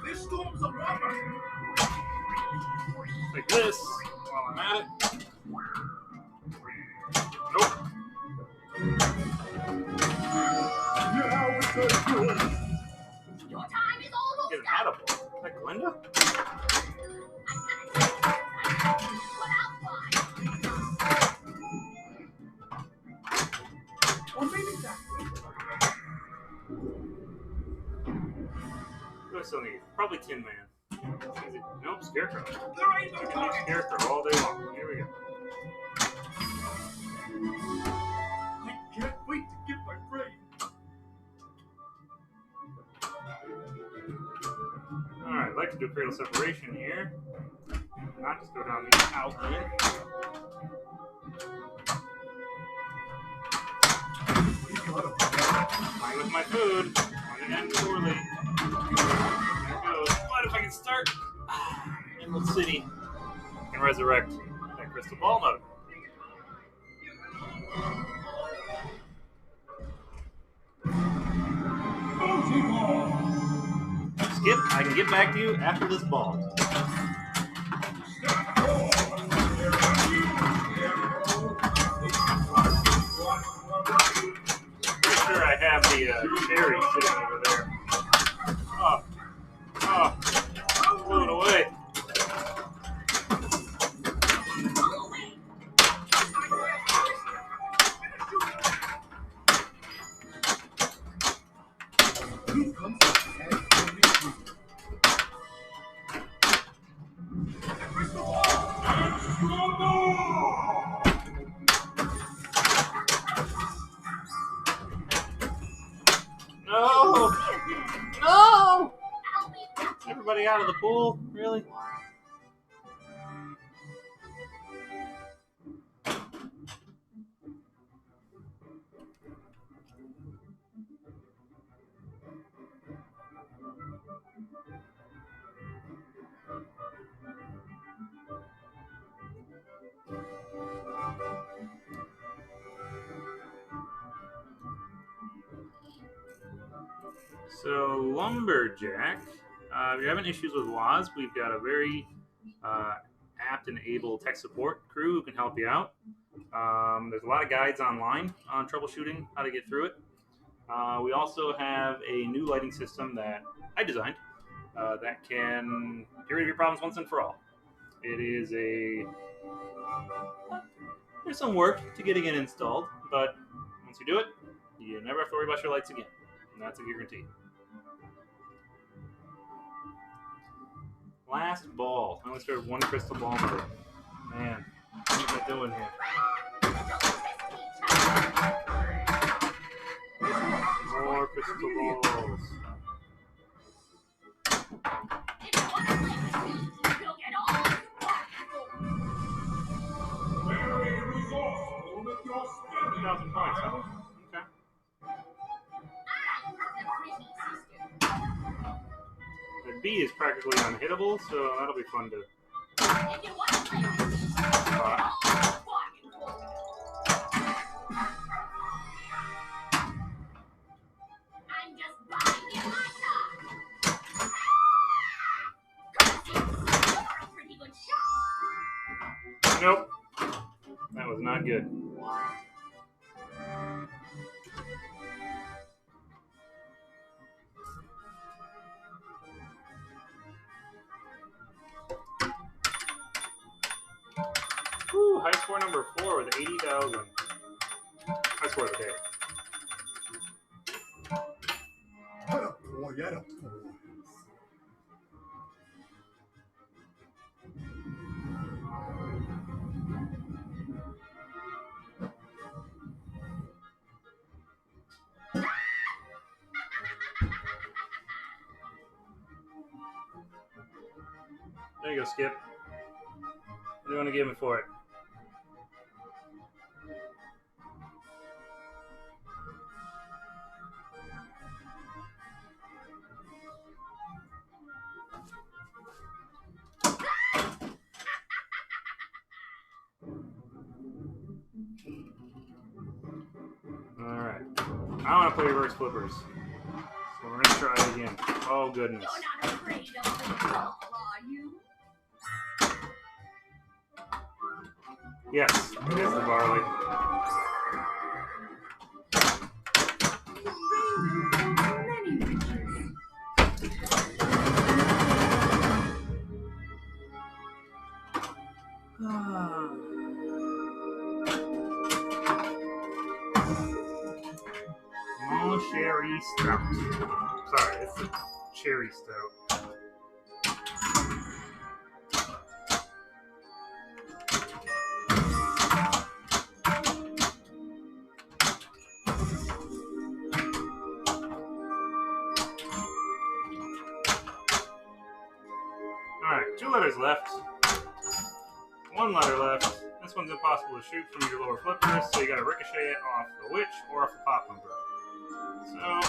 [SPEAKER 2] This storm's a whopper.
[SPEAKER 1] Like this while I'm at it. Nope.
[SPEAKER 2] Now it's a good.
[SPEAKER 3] Your time is almost
[SPEAKER 1] Get an
[SPEAKER 3] up.
[SPEAKER 1] attaboy. Is that Glenda?
[SPEAKER 2] Or maybe that.
[SPEAKER 1] What do I still need? Probably Tin Man. Nope, Scarecrow.
[SPEAKER 2] The rainbow
[SPEAKER 1] I can use
[SPEAKER 2] target.
[SPEAKER 1] Scarecrow all day long. Here we go.
[SPEAKER 2] I can't wait to get my brain.
[SPEAKER 1] Alright, I'd like to do cradle separation here. Not just go down the outlet. Fine with my food. On the end poorly. There it goes. But if I can start Emerald City and resurrect that crystal ball node. Skip, I can get back to you after this ball. Pretty sure I have the cherry sitting over there. Blow it away. Stay out of the pool? Really? So, Lumberjack. If you're having issues with WAS, we've got a very apt and able tech support crew who can help you out. There's a lot of guides online on troubleshooting how to get through it. We also have a new lighting system that I designed that can get rid of your problems once and for all. It is there's some work to getting it installed, but once you do it, you never have to worry about your lights again. And that's a guarantee. Last ball. I only started one crystal ball today. Man, what am I doing here? More crystal balls.
[SPEAKER 2] Very resourceful with your spending.
[SPEAKER 1] 2,000 points, huh? Okay. The B is practically unhittable, so that'll be fun to spot.
[SPEAKER 3] I'm just buying you my time. You're a pretty good shot.
[SPEAKER 1] Nope. That was not good. Woo, high score number 4 with 80,000. High score of the day.
[SPEAKER 2] Attaboy, attaboy.
[SPEAKER 1] There you go, Skip. What do you want to give me for it? Alright. I want to play reverse flippers. So we're going to try it again. Oh, goodness.
[SPEAKER 3] You're not afraid of the ball, are you?
[SPEAKER 1] Yes, it is the barley.
[SPEAKER 4] Many riches.
[SPEAKER 1] Small sherry stout. Sorry, it's a cherry stout. Alright, 2 letters left. 1 letter left. This one's impossible to shoot from your lower flippers, so you gotta ricochet it off the witch or off the pop bumper. So,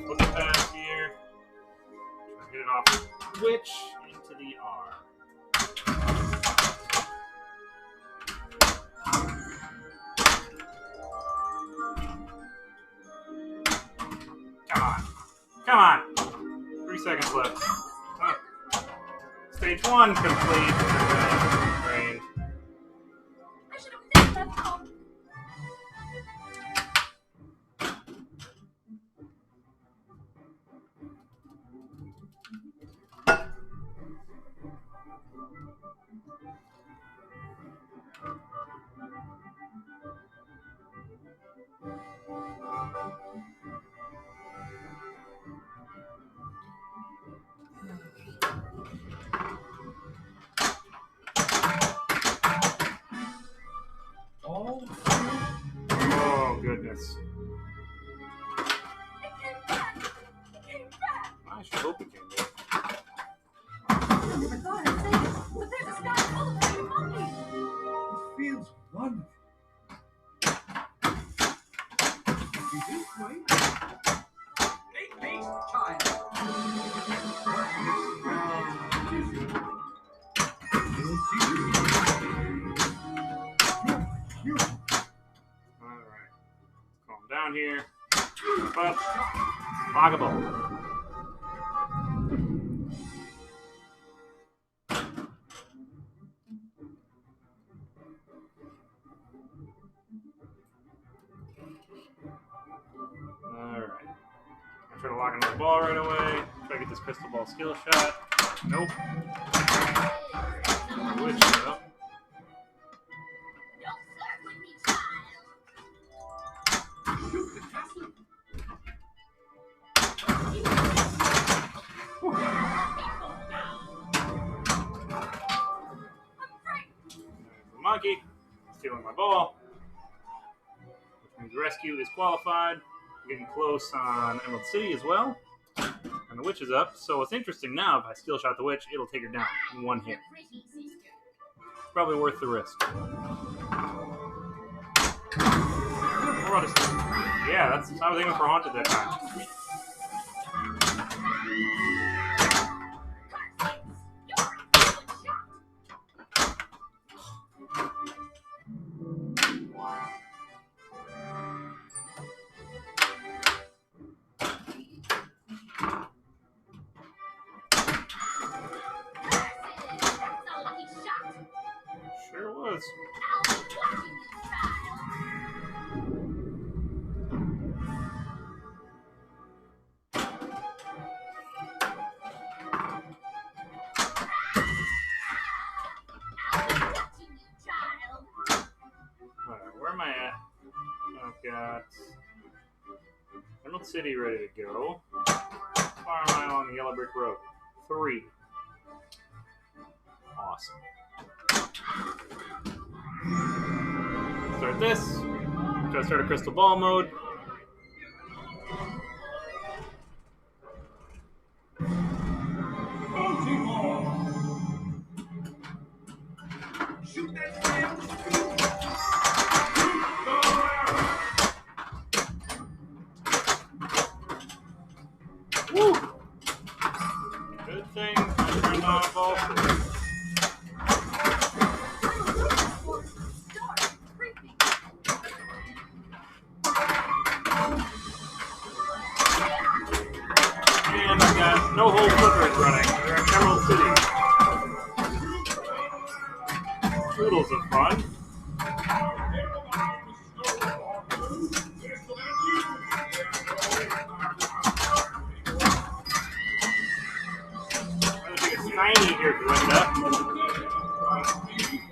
[SPEAKER 1] flip the pass here. Try to hit it off the witch into the R. Come on. Come on. 3 seconds left. Stage 1 complete. Range.
[SPEAKER 3] I should have never left home.
[SPEAKER 1] goodness.
[SPEAKER 4] It came back! It came back!
[SPEAKER 1] I should hope it came back.
[SPEAKER 4] I never thought I'd say it, but there's a sky full of pretty monkeys!
[SPEAKER 2] It feels wonderful. You this way? Make haste, child.
[SPEAKER 1] Alright. Calm down here. Up, up. Lockable. Alright. I'll try to lock into the ball right away. Try to get this crystal ball skill shot. Nope. Which though?
[SPEAKER 3] Don't flirt with me, child.
[SPEAKER 2] Shoot the castle.
[SPEAKER 1] There's the monkey stealing my ball, which means rescue is qualified. We're getting close on Emerald City as well. And the witch is up. So what's interesting now, if I skill shot the witch, it'll take her down in one hit.
[SPEAKER 3] Pretty sister.
[SPEAKER 1] Probably worth the risk. Yeah, that's I was aiming for haunted that time. Sure was. Alright, where am I at? I've got Emerald City ready to go. How far am I along the yellow brick road? 3. Awesome. Start this. Try to start a crystal ball mode.
[SPEAKER 2] Shoot that man.
[SPEAKER 1] Woo! Good thing I turned on ball. And I got no hole flippers running. They're in Emerald City. Toodles of fun. I think it's tiny here to end up.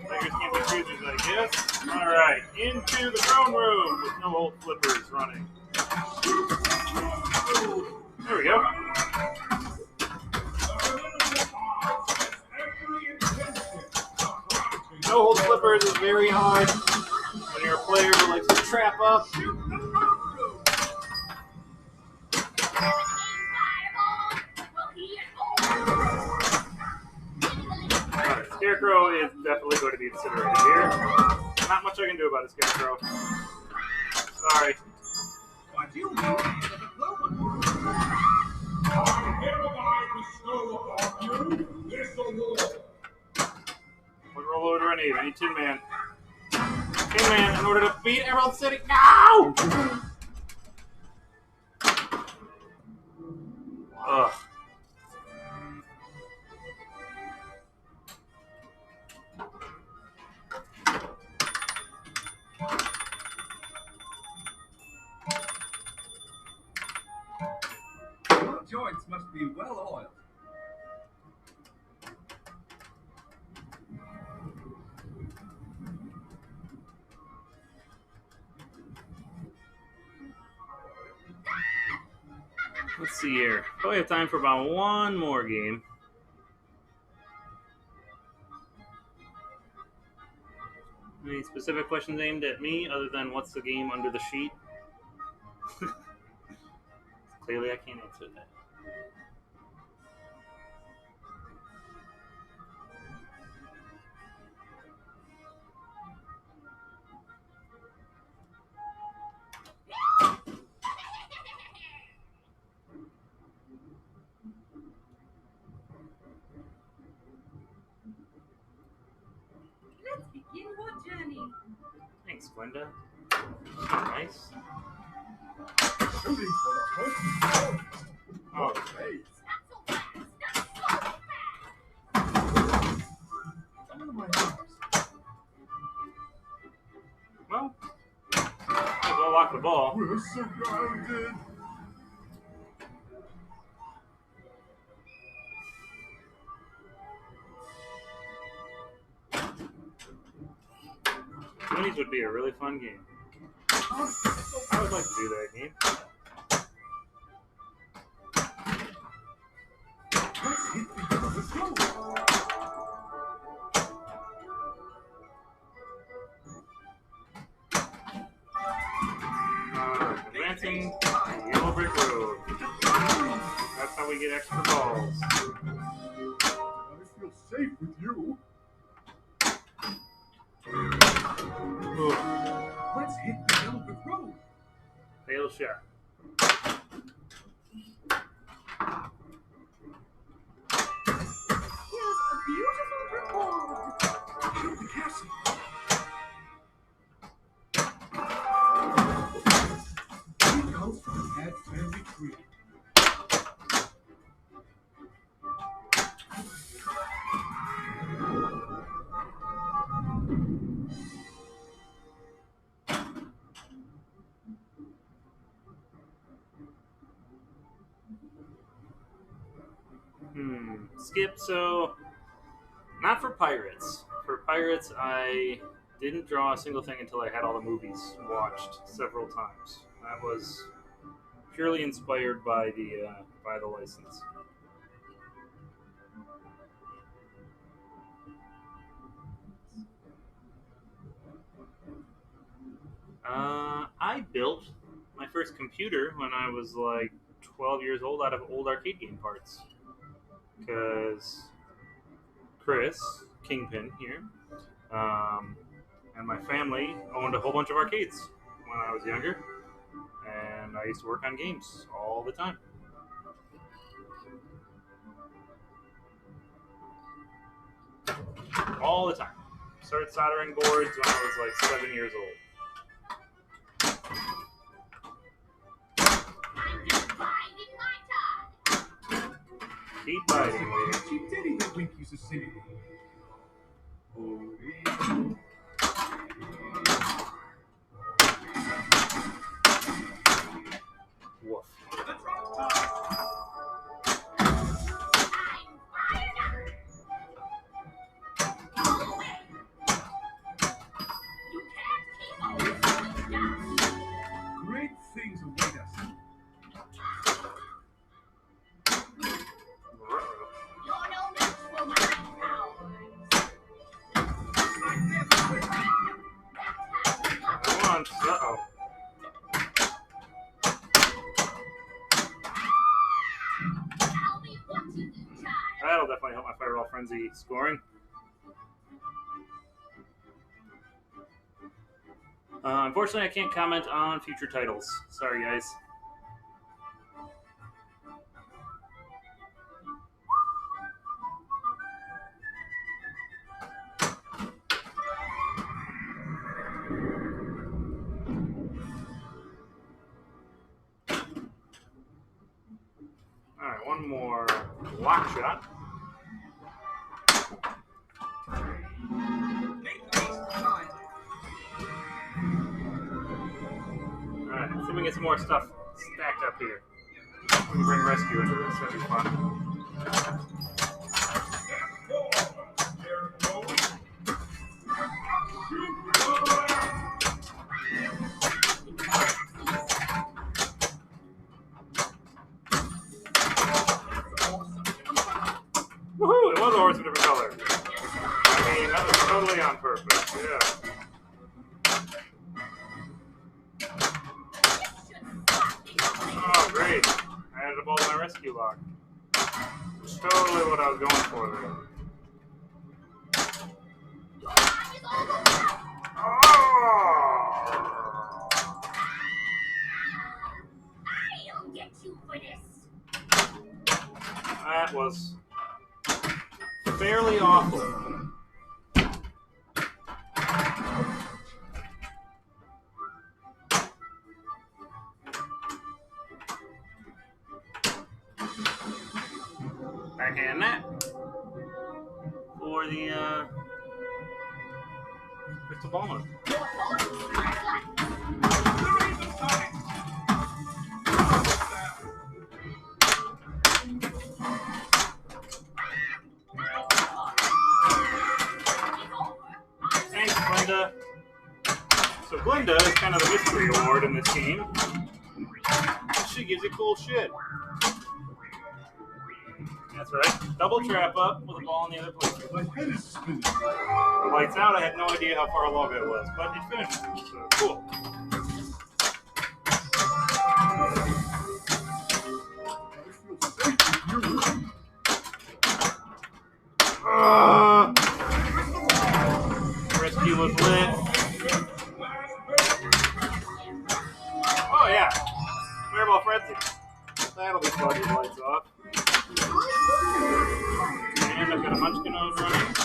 [SPEAKER 1] Beggars can't be choosers, I guess. Alright, into the throne room with no old flippers running. There we go. No hold flippers is very hard when you're a player who likes to trap up. Alright, Scarecrow is definitely going to be incinerated here. Not much I can do about it, Scarecrow. Sorry.
[SPEAKER 2] What you do is a diploma.
[SPEAKER 1] What roll over do I need? I need Tin Man. Tin Man in order to beat Emerald City. No! Ugh.
[SPEAKER 2] Your joints must be well oiled.
[SPEAKER 1] Let's see here. Probably have time for about one more game. Any specific questions aimed at me other than what's the game under the sheet? Clearly, I can't answer that.
[SPEAKER 4] Let's begin our journey.
[SPEAKER 1] Thanks, Glenda. Nice.
[SPEAKER 2] Shooting for the first
[SPEAKER 1] Oh,
[SPEAKER 2] place.
[SPEAKER 3] Not so fast. Not so fast.
[SPEAKER 2] Come to my house.
[SPEAKER 1] well, might as well lock the ball.
[SPEAKER 2] We're surrounded.
[SPEAKER 1] Goonies would be a really fun game. I would like to do that game.
[SPEAKER 2] Let's hit the let's go.
[SPEAKER 1] Advancing the Yellow Brick Road. That's how we get extra balls.
[SPEAKER 2] I feel safe with you. Let's hit the yellow brick road.
[SPEAKER 1] Fail shot.
[SPEAKER 4] Here's a beautiful reward.
[SPEAKER 2] Shoot the castle. It comes from the Mad Family Tree.
[SPEAKER 1] Skip, so not for pirates. For pirates, I didn't draw a single thing until I had all the movies watched several times. That was purely inspired by the license. I built my first computer when I was like 12 years old out of old arcade game parts. Because Chris, Kingpin here, and my family owned a whole bunch of arcades when I was younger. And I used to work on games all the time. All the time. Started soldering boards when I was like 7 years old.
[SPEAKER 3] I'm just biding my time.
[SPEAKER 1] Keep biting, lady.
[SPEAKER 2] She did eat that Wink used to sing.
[SPEAKER 1] Woof.
[SPEAKER 2] Let's rock time.
[SPEAKER 3] I'm fired up. Go away. You can't keep on doing stuff.
[SPEAKER 2] Great things await us.
[SPEAKER 3] You're no match for my powers.
[SPEAKER 2] Like this.
[SPEAKER 1] Come on. Uh-oh.
[SPEAKER 3] I'll be watching you, child.
[SPEAKER 1] That'll definitely help my Fireball Frenzy scoring. Unfortunately, I can't comment on future titles. Sorry, guys. Alright, one more lock shot. Alright, see if we can get some more stuff stacked up here. We can bring rescue into this, that'd be fun. Woohoo! It was a horse of a different color. I mean, that was totally on purpose, yeah.
[SPEAKER 3] You should stop
[SPEAKER 1] what I was going for there.
[SPEAKER 3] I'll get you for this.
[SPEAKER 1] That was fairly awful. Backhand that for the crystal ball mode. Thanks, Glinda. So Glinda is kind of the mystery award in this game. She gives you cool shit. That's right. Double trap up with a ball in the other place.
[SPEAKER 2] My head is spinning.
[SPEAKER 1] The lights out. I had no idea how far along it was, but it finished. So cool. Rescue was lit. Oh yeah, Fireball Frenzy. That'll be fun. The lights off. And I've got a Munchkin nose running.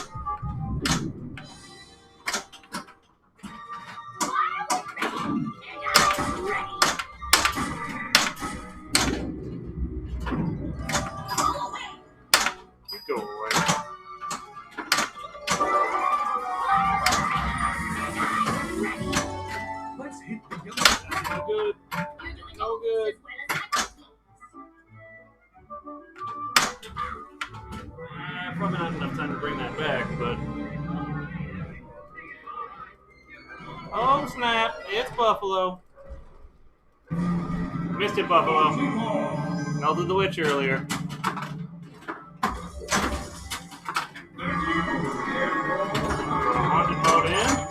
[SPEAKER 1] You go away.
[SPEAKER 2] Let's hit the yellow.
[SPEAKER 1] No good. No good. Probably not enough time to bring that back, but... Oh, snap. It's Buffalo. Missed it, Buffalo. Melted the witch earlier. Haunted mode in.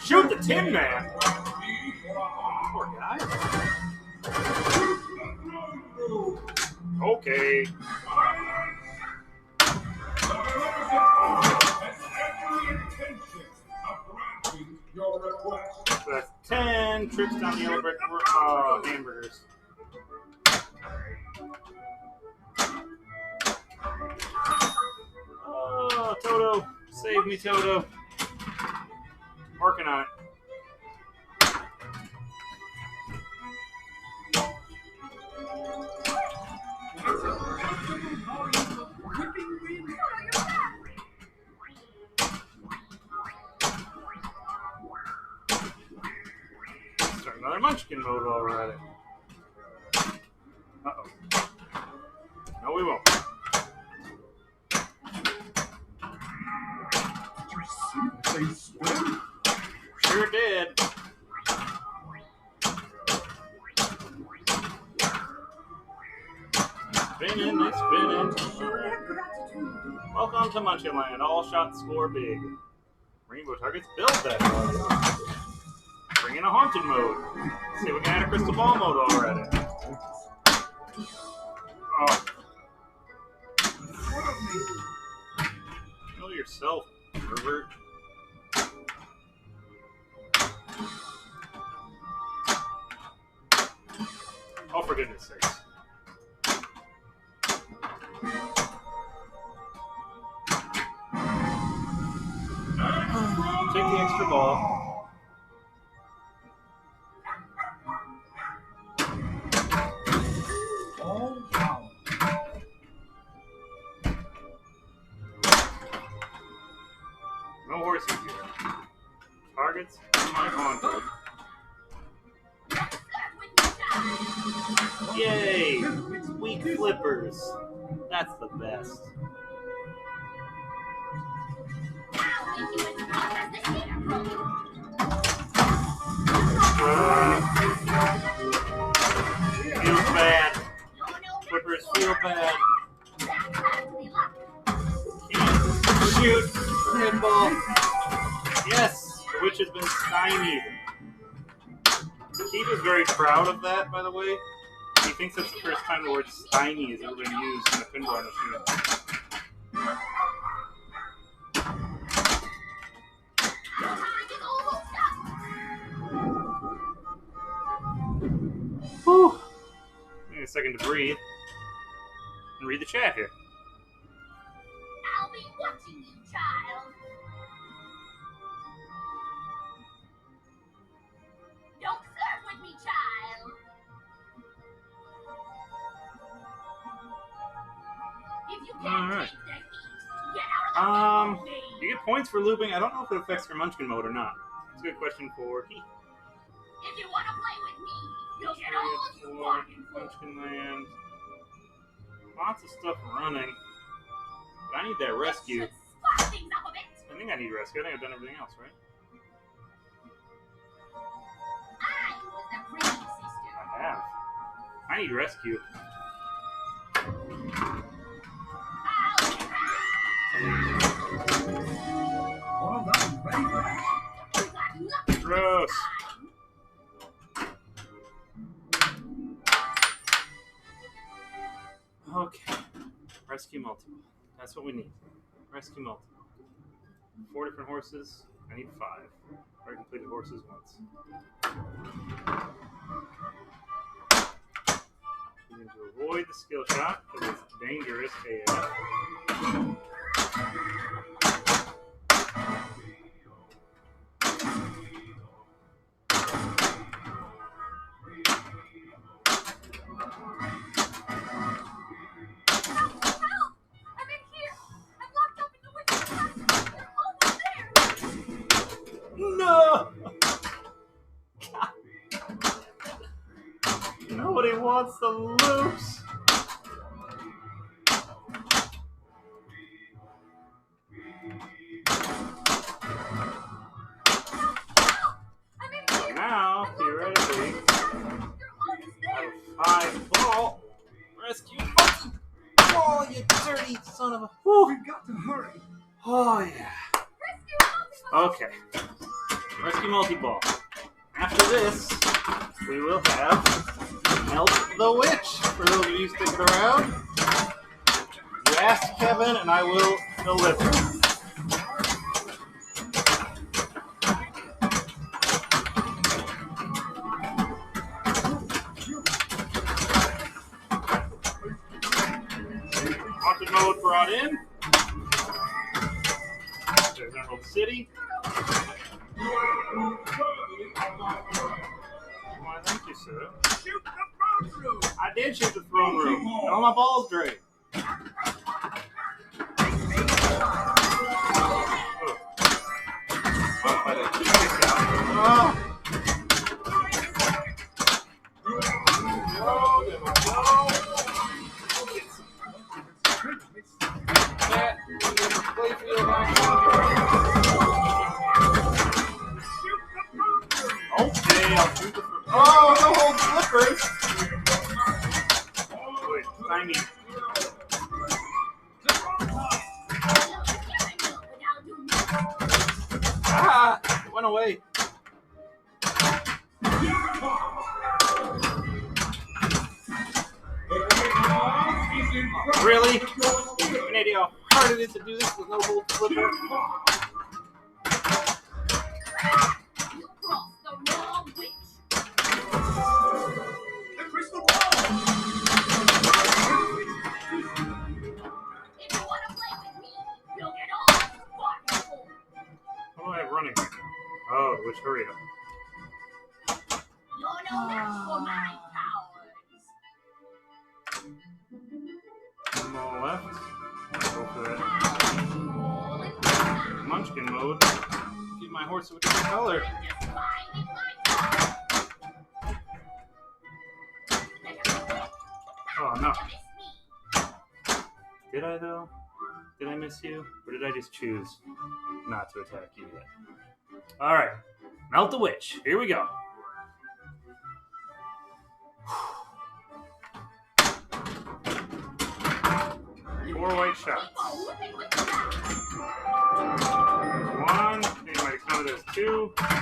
[SPEAKER 1] Shoot the Tin Man! Poor guy. Okay. So that's 10 trips down the yellow brick hamburgers. Oh, Toto. Save me, Toto. Working on it. Start another Munchkin mode while we're at it. Uh-oh. No, we won't. Sure did. Spinning, nice spinning. Welcome to Munchkin Land. All shots score big. Rainbow targets build that mode. Bring in a haunted mode. See if we can add a crystal ball mode while we're at it. Oh. Kill yourself, pervert. Oh, for goodness sakes. Take the extra ball.
[SPEAKER 2] Oh, wow.
[SPEAKER 1] No horses here. Targets on my haunted. Yay! Weak flippers. That's the best. Keith is very proud of that, by the way. He thinks that's the first time the word stymy has ever been used in a pinball machine. Whew. Need a second to breathe and read the chat here.
[SPEAKER 3] I'll be watching you, child. Don't flirt with me, child. If you can't
[SPEAKER 1] Alright.
[SPEAKER 3] take the heat, get out of the way.
[SPEAKER 1] You get points for looping. I don't know if it affects your Munchkin mode or not. It's a good question for Heath.
[SPEAKER 3] If you want to play with me, you'll get all you want.
[SPEAKER 1] Munchkin Land. Lots of stuff running. But I need that rescue.
[SPEAKER 3] Let's just spice things up a bit.
[SPEAKER 1] I think I need rescue. I think I've done everything else, right?
[SPEAKER 3] I was the pretty sister.
[SPEAKER 1] I have. I need rescue.
[SPEAKER 2] Well, that was very fast.
[SPEAKER 3] You got lucky
[SPEAKER 1] Gross.
[SPEAKER 3] this time.
[SPEAKER 1] Okay. Rescue multiple. That's what we need. Rescue multiple. 4 different horses. I need 5. I completed horses once. We need to avoid the skill shot because it's dangerous AF.
[SPEAKER 4] I'm in here. I'm locked up in the witch's house. They're almost there.
[SPEAKER 1] No! Nobody wants the loops.
[SPEAKER 4] I'm in here.
[SPEAKER 1] Now, theoretically,
[SPEAKER 4] They're almost
[SPEAKER 1] I
[SPEAKER 4] there.
[SPEAKER 1] have 5 ball. Rescue monkey ball, you dirty son of a. Whew.
[SPEAKER 2] We've got to hurry.
[SPEAKER 1] Oh, yeah.
[SPEAKER 4] Rescue multiple.
[SPEAKER 1] Okay. Rescue multi-ball. After this, we will have Melt the Witch. For those of you sticking around, you ask Kevin, and I will deliver. Haunted mode brought in. There's Emerald City. Why, thank you, sir.
[SPEAKER 2] Shoot the throne room.
[SPEAKER 1] I did shoot the throne room. And all my balls drained. Oh. Okay, I'll shoot the. Oh, no hold flippers. Wait, tiny. Ah, it went away. Really? An idea how hard it is to do this with no hold flipper.
[SPEAKER 3] You crossed the wrong witch.
[SPEAKER 2] The crystal ball.
[SPEAKER 3] If you want to play with me, you'll get all you want.
[SPEAKER 1] What do I have running? Oh, which hurry up.
[SPEAKER 3] You're no match for my powers.
[SPEAKER 1] One more left. Go for that.
[SPEAKER 3] All in my
[SPEAKER 1] Munchkin mode. Give my horse a different color.
[SPEAKER 3] I'm just finding my power.
[SPEAKER 1] Oh no.
[SPEAKER 3] Miss me.
[SPEAKER 1] Did I though? Did I miss you? Or did I just choose not to attack you yet? Alright. Melt the Witch. Here we go. 4 white shots.
[SPEAKER 3] People whipping with the bat.
[SPEAKER 1] One. You might count it as 2. There's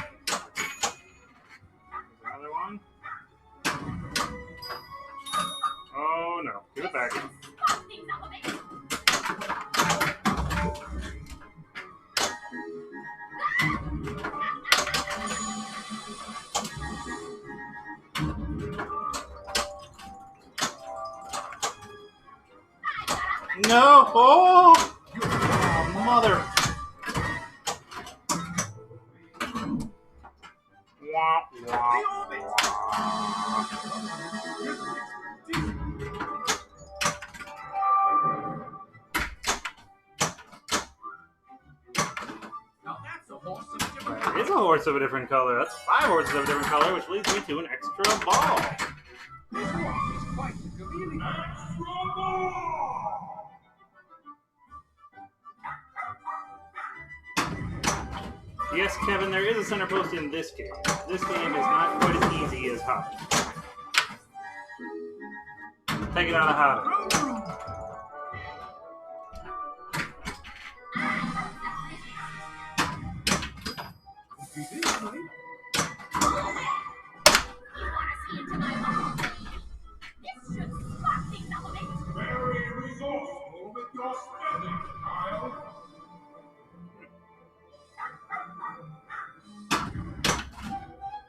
[SPEAKER 1] another one. it back.
[SPEAKER 3] Fuck things up a bit.
[SPEAKER 1] No! Oh! Oh, mother! Wah, wah, wah.
[SPEAKER 2] Now that's a horse of a different
[SPEAKER 1] That is a horse of a different color. That's 5 horses of a different color, which leads me to an extra ball.
[SPEAKER 2] This horse is quite the chameleon. Extra ball!
[SPEAKER 1] Yes, Kevin, there is a center post in this game. This game is not quite as easy as hockey. Take it out of hockey.
[SPEAKER 2] Okay, this way.
[SPEAKER 3] You wanna see into my mind? This should fuck things up a bit.
[SPEAKER 2] Very resourceful with your spelling, Kyle.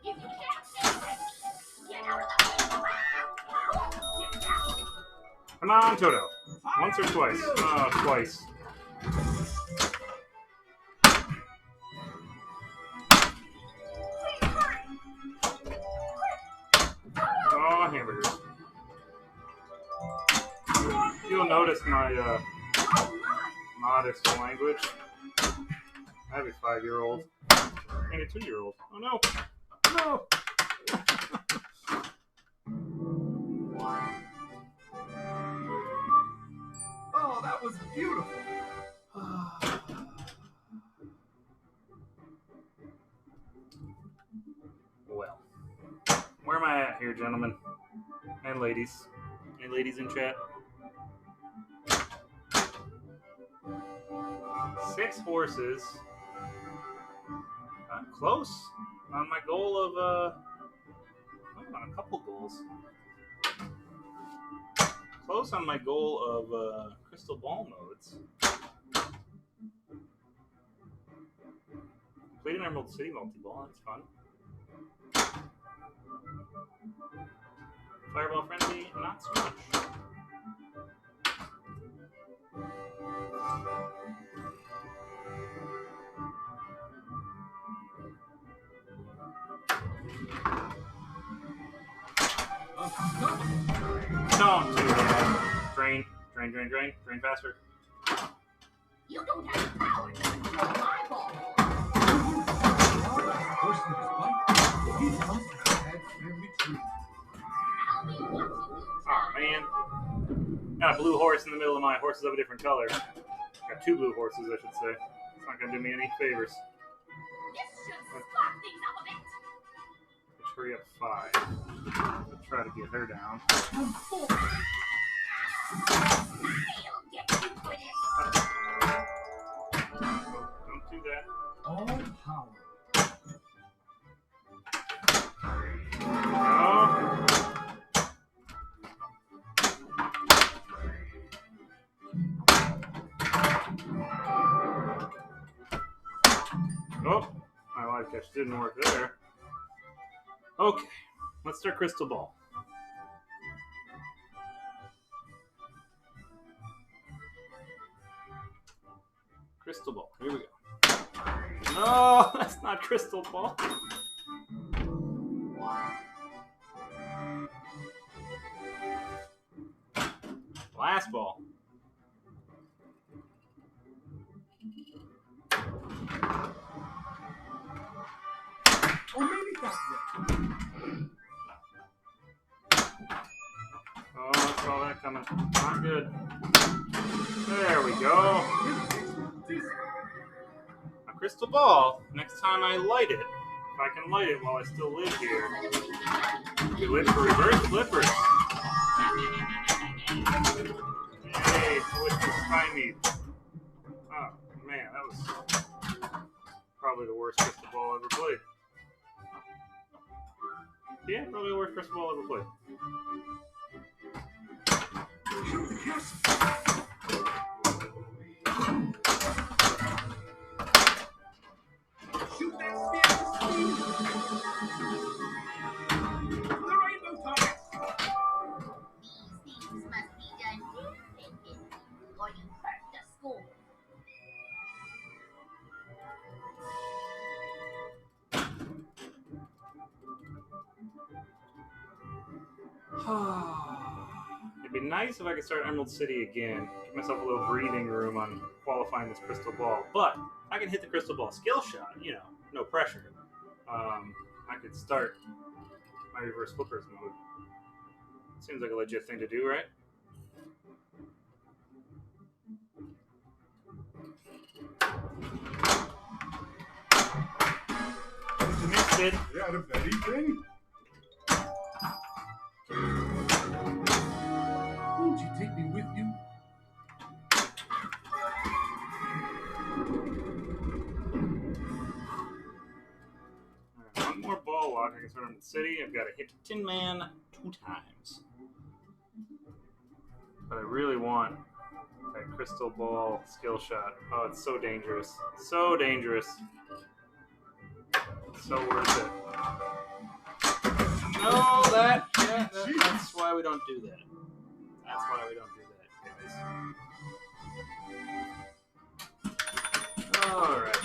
[SPEAKER 3] If you can't fix it, get out of the way. Get out.
[SPEAKER 1] Come on, Toto. Once or twice? Oh, twice.
[SPEAKER 3] Please hurry.
[SPEAKER 1] Oh, hamburgers. You'll notice my
[SPEAKER 3] Oh my.
[SPEAKER 1] modest language. I have a 5-year-old and a 2-year-old. Oh no! No!
[SPEAKER 2] Oh, that was beautiful.
[SPEAKER 1] Well, where am I at here, gentlemen and ladies? Any ladies in chat? 6 horses. Close on my goal of on a couple goals. Close on my goal of crystal ball modes. Played an Emerald City multi-ball. That's fun. Fireball friendly, not so much. Don't do that. Drain, drain, drain, drain, drain faster.
[SPEAKER 3] You don't have the power to control my ball.
[SPEAKER 2] Person is white. He must have had family tree.
[SPEAKER 3] I'll be watching you.
[SPEAKER 1] Aw, man. Got a blue horse in the middle of my horses of a different color. Got 2 blue horses, I should say. It's not gonna do me any favors.
[SPEAKER 3] This should fuck things up a bit.
[SPEAKER 1] Let's hurry up 5. Let's try to get her down.
[SPEAKER 3] I'll get you for this.
[SPEAKER 1] Don't do that.
[SPEAKER 2] All power.
[SPEAKER 1] No. Oh, my live catch didn't work there. Okay, let's start crystal ball. Crystal ball. Here we go. No, that's not crystal ball. Last ball.
[SPEAKER 2] Or maybe that way.
[SPEAKER 1] Oh, I saw that coming. Not good. There we go. A crystal ball. Next time I light it, if I can light it while I still live here, we live for reverse flippers. Hey, switch to Spiny. Oh, man, that was probably the worst crystal ball I ever played. Yeah, probably the worst crystal ball I ever played.
[SPEAKER 2] Shoot the castle. Shoot that spear to speed. The rainbow target.
[SPEAKER 3] These things must be done differently, or you hurt the school.
[SPEAKER 1] It'd be nice if I could start Emerald City again. Give myself a little breathing room on qualifying this crystal ball. But I can hit the crystal ball skill shot, you know, no pressure. I could start my reverse flippers mode. Seems like a legit thing to do, right? You missed it.
[SPEAKER 2] Yeah, the very thing. Won't you take me with you?
[SPEAKER 1] Alright, one more ball lock. I can start on the city. I've got to hit Tin Man 2 times. But I really want that crystal ball skill shot. Oh, it's so dangerous. So dangerous. So worth it. No, that's why we don't do that. That's why we don't do that, guys. Alright.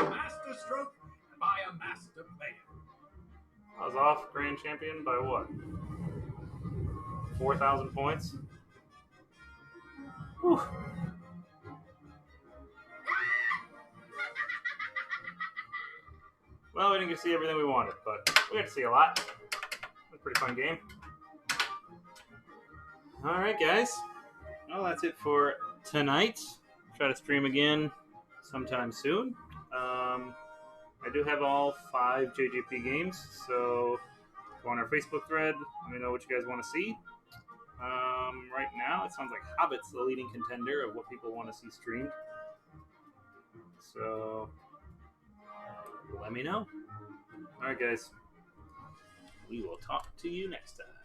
[SPEAKER 2] Master stroke by a master player.
[SPEAKER 1] I was off Grand Champion by what? 4,000 points? Whew. Well, we didn't get to see everything we wanted, but we got to see a lot. It was a pretty fun game. Alright, guys. Well, that's it for tonight. Try to stream again sometime soon. I do have all 5 JGP games, so go on our Facebook thread. Let me know what you guys want to see. Right now, it sounds like Hobbit's the leading contender of what people want to see streamed. So, let me know. Alright, guys. We will talk to you next time.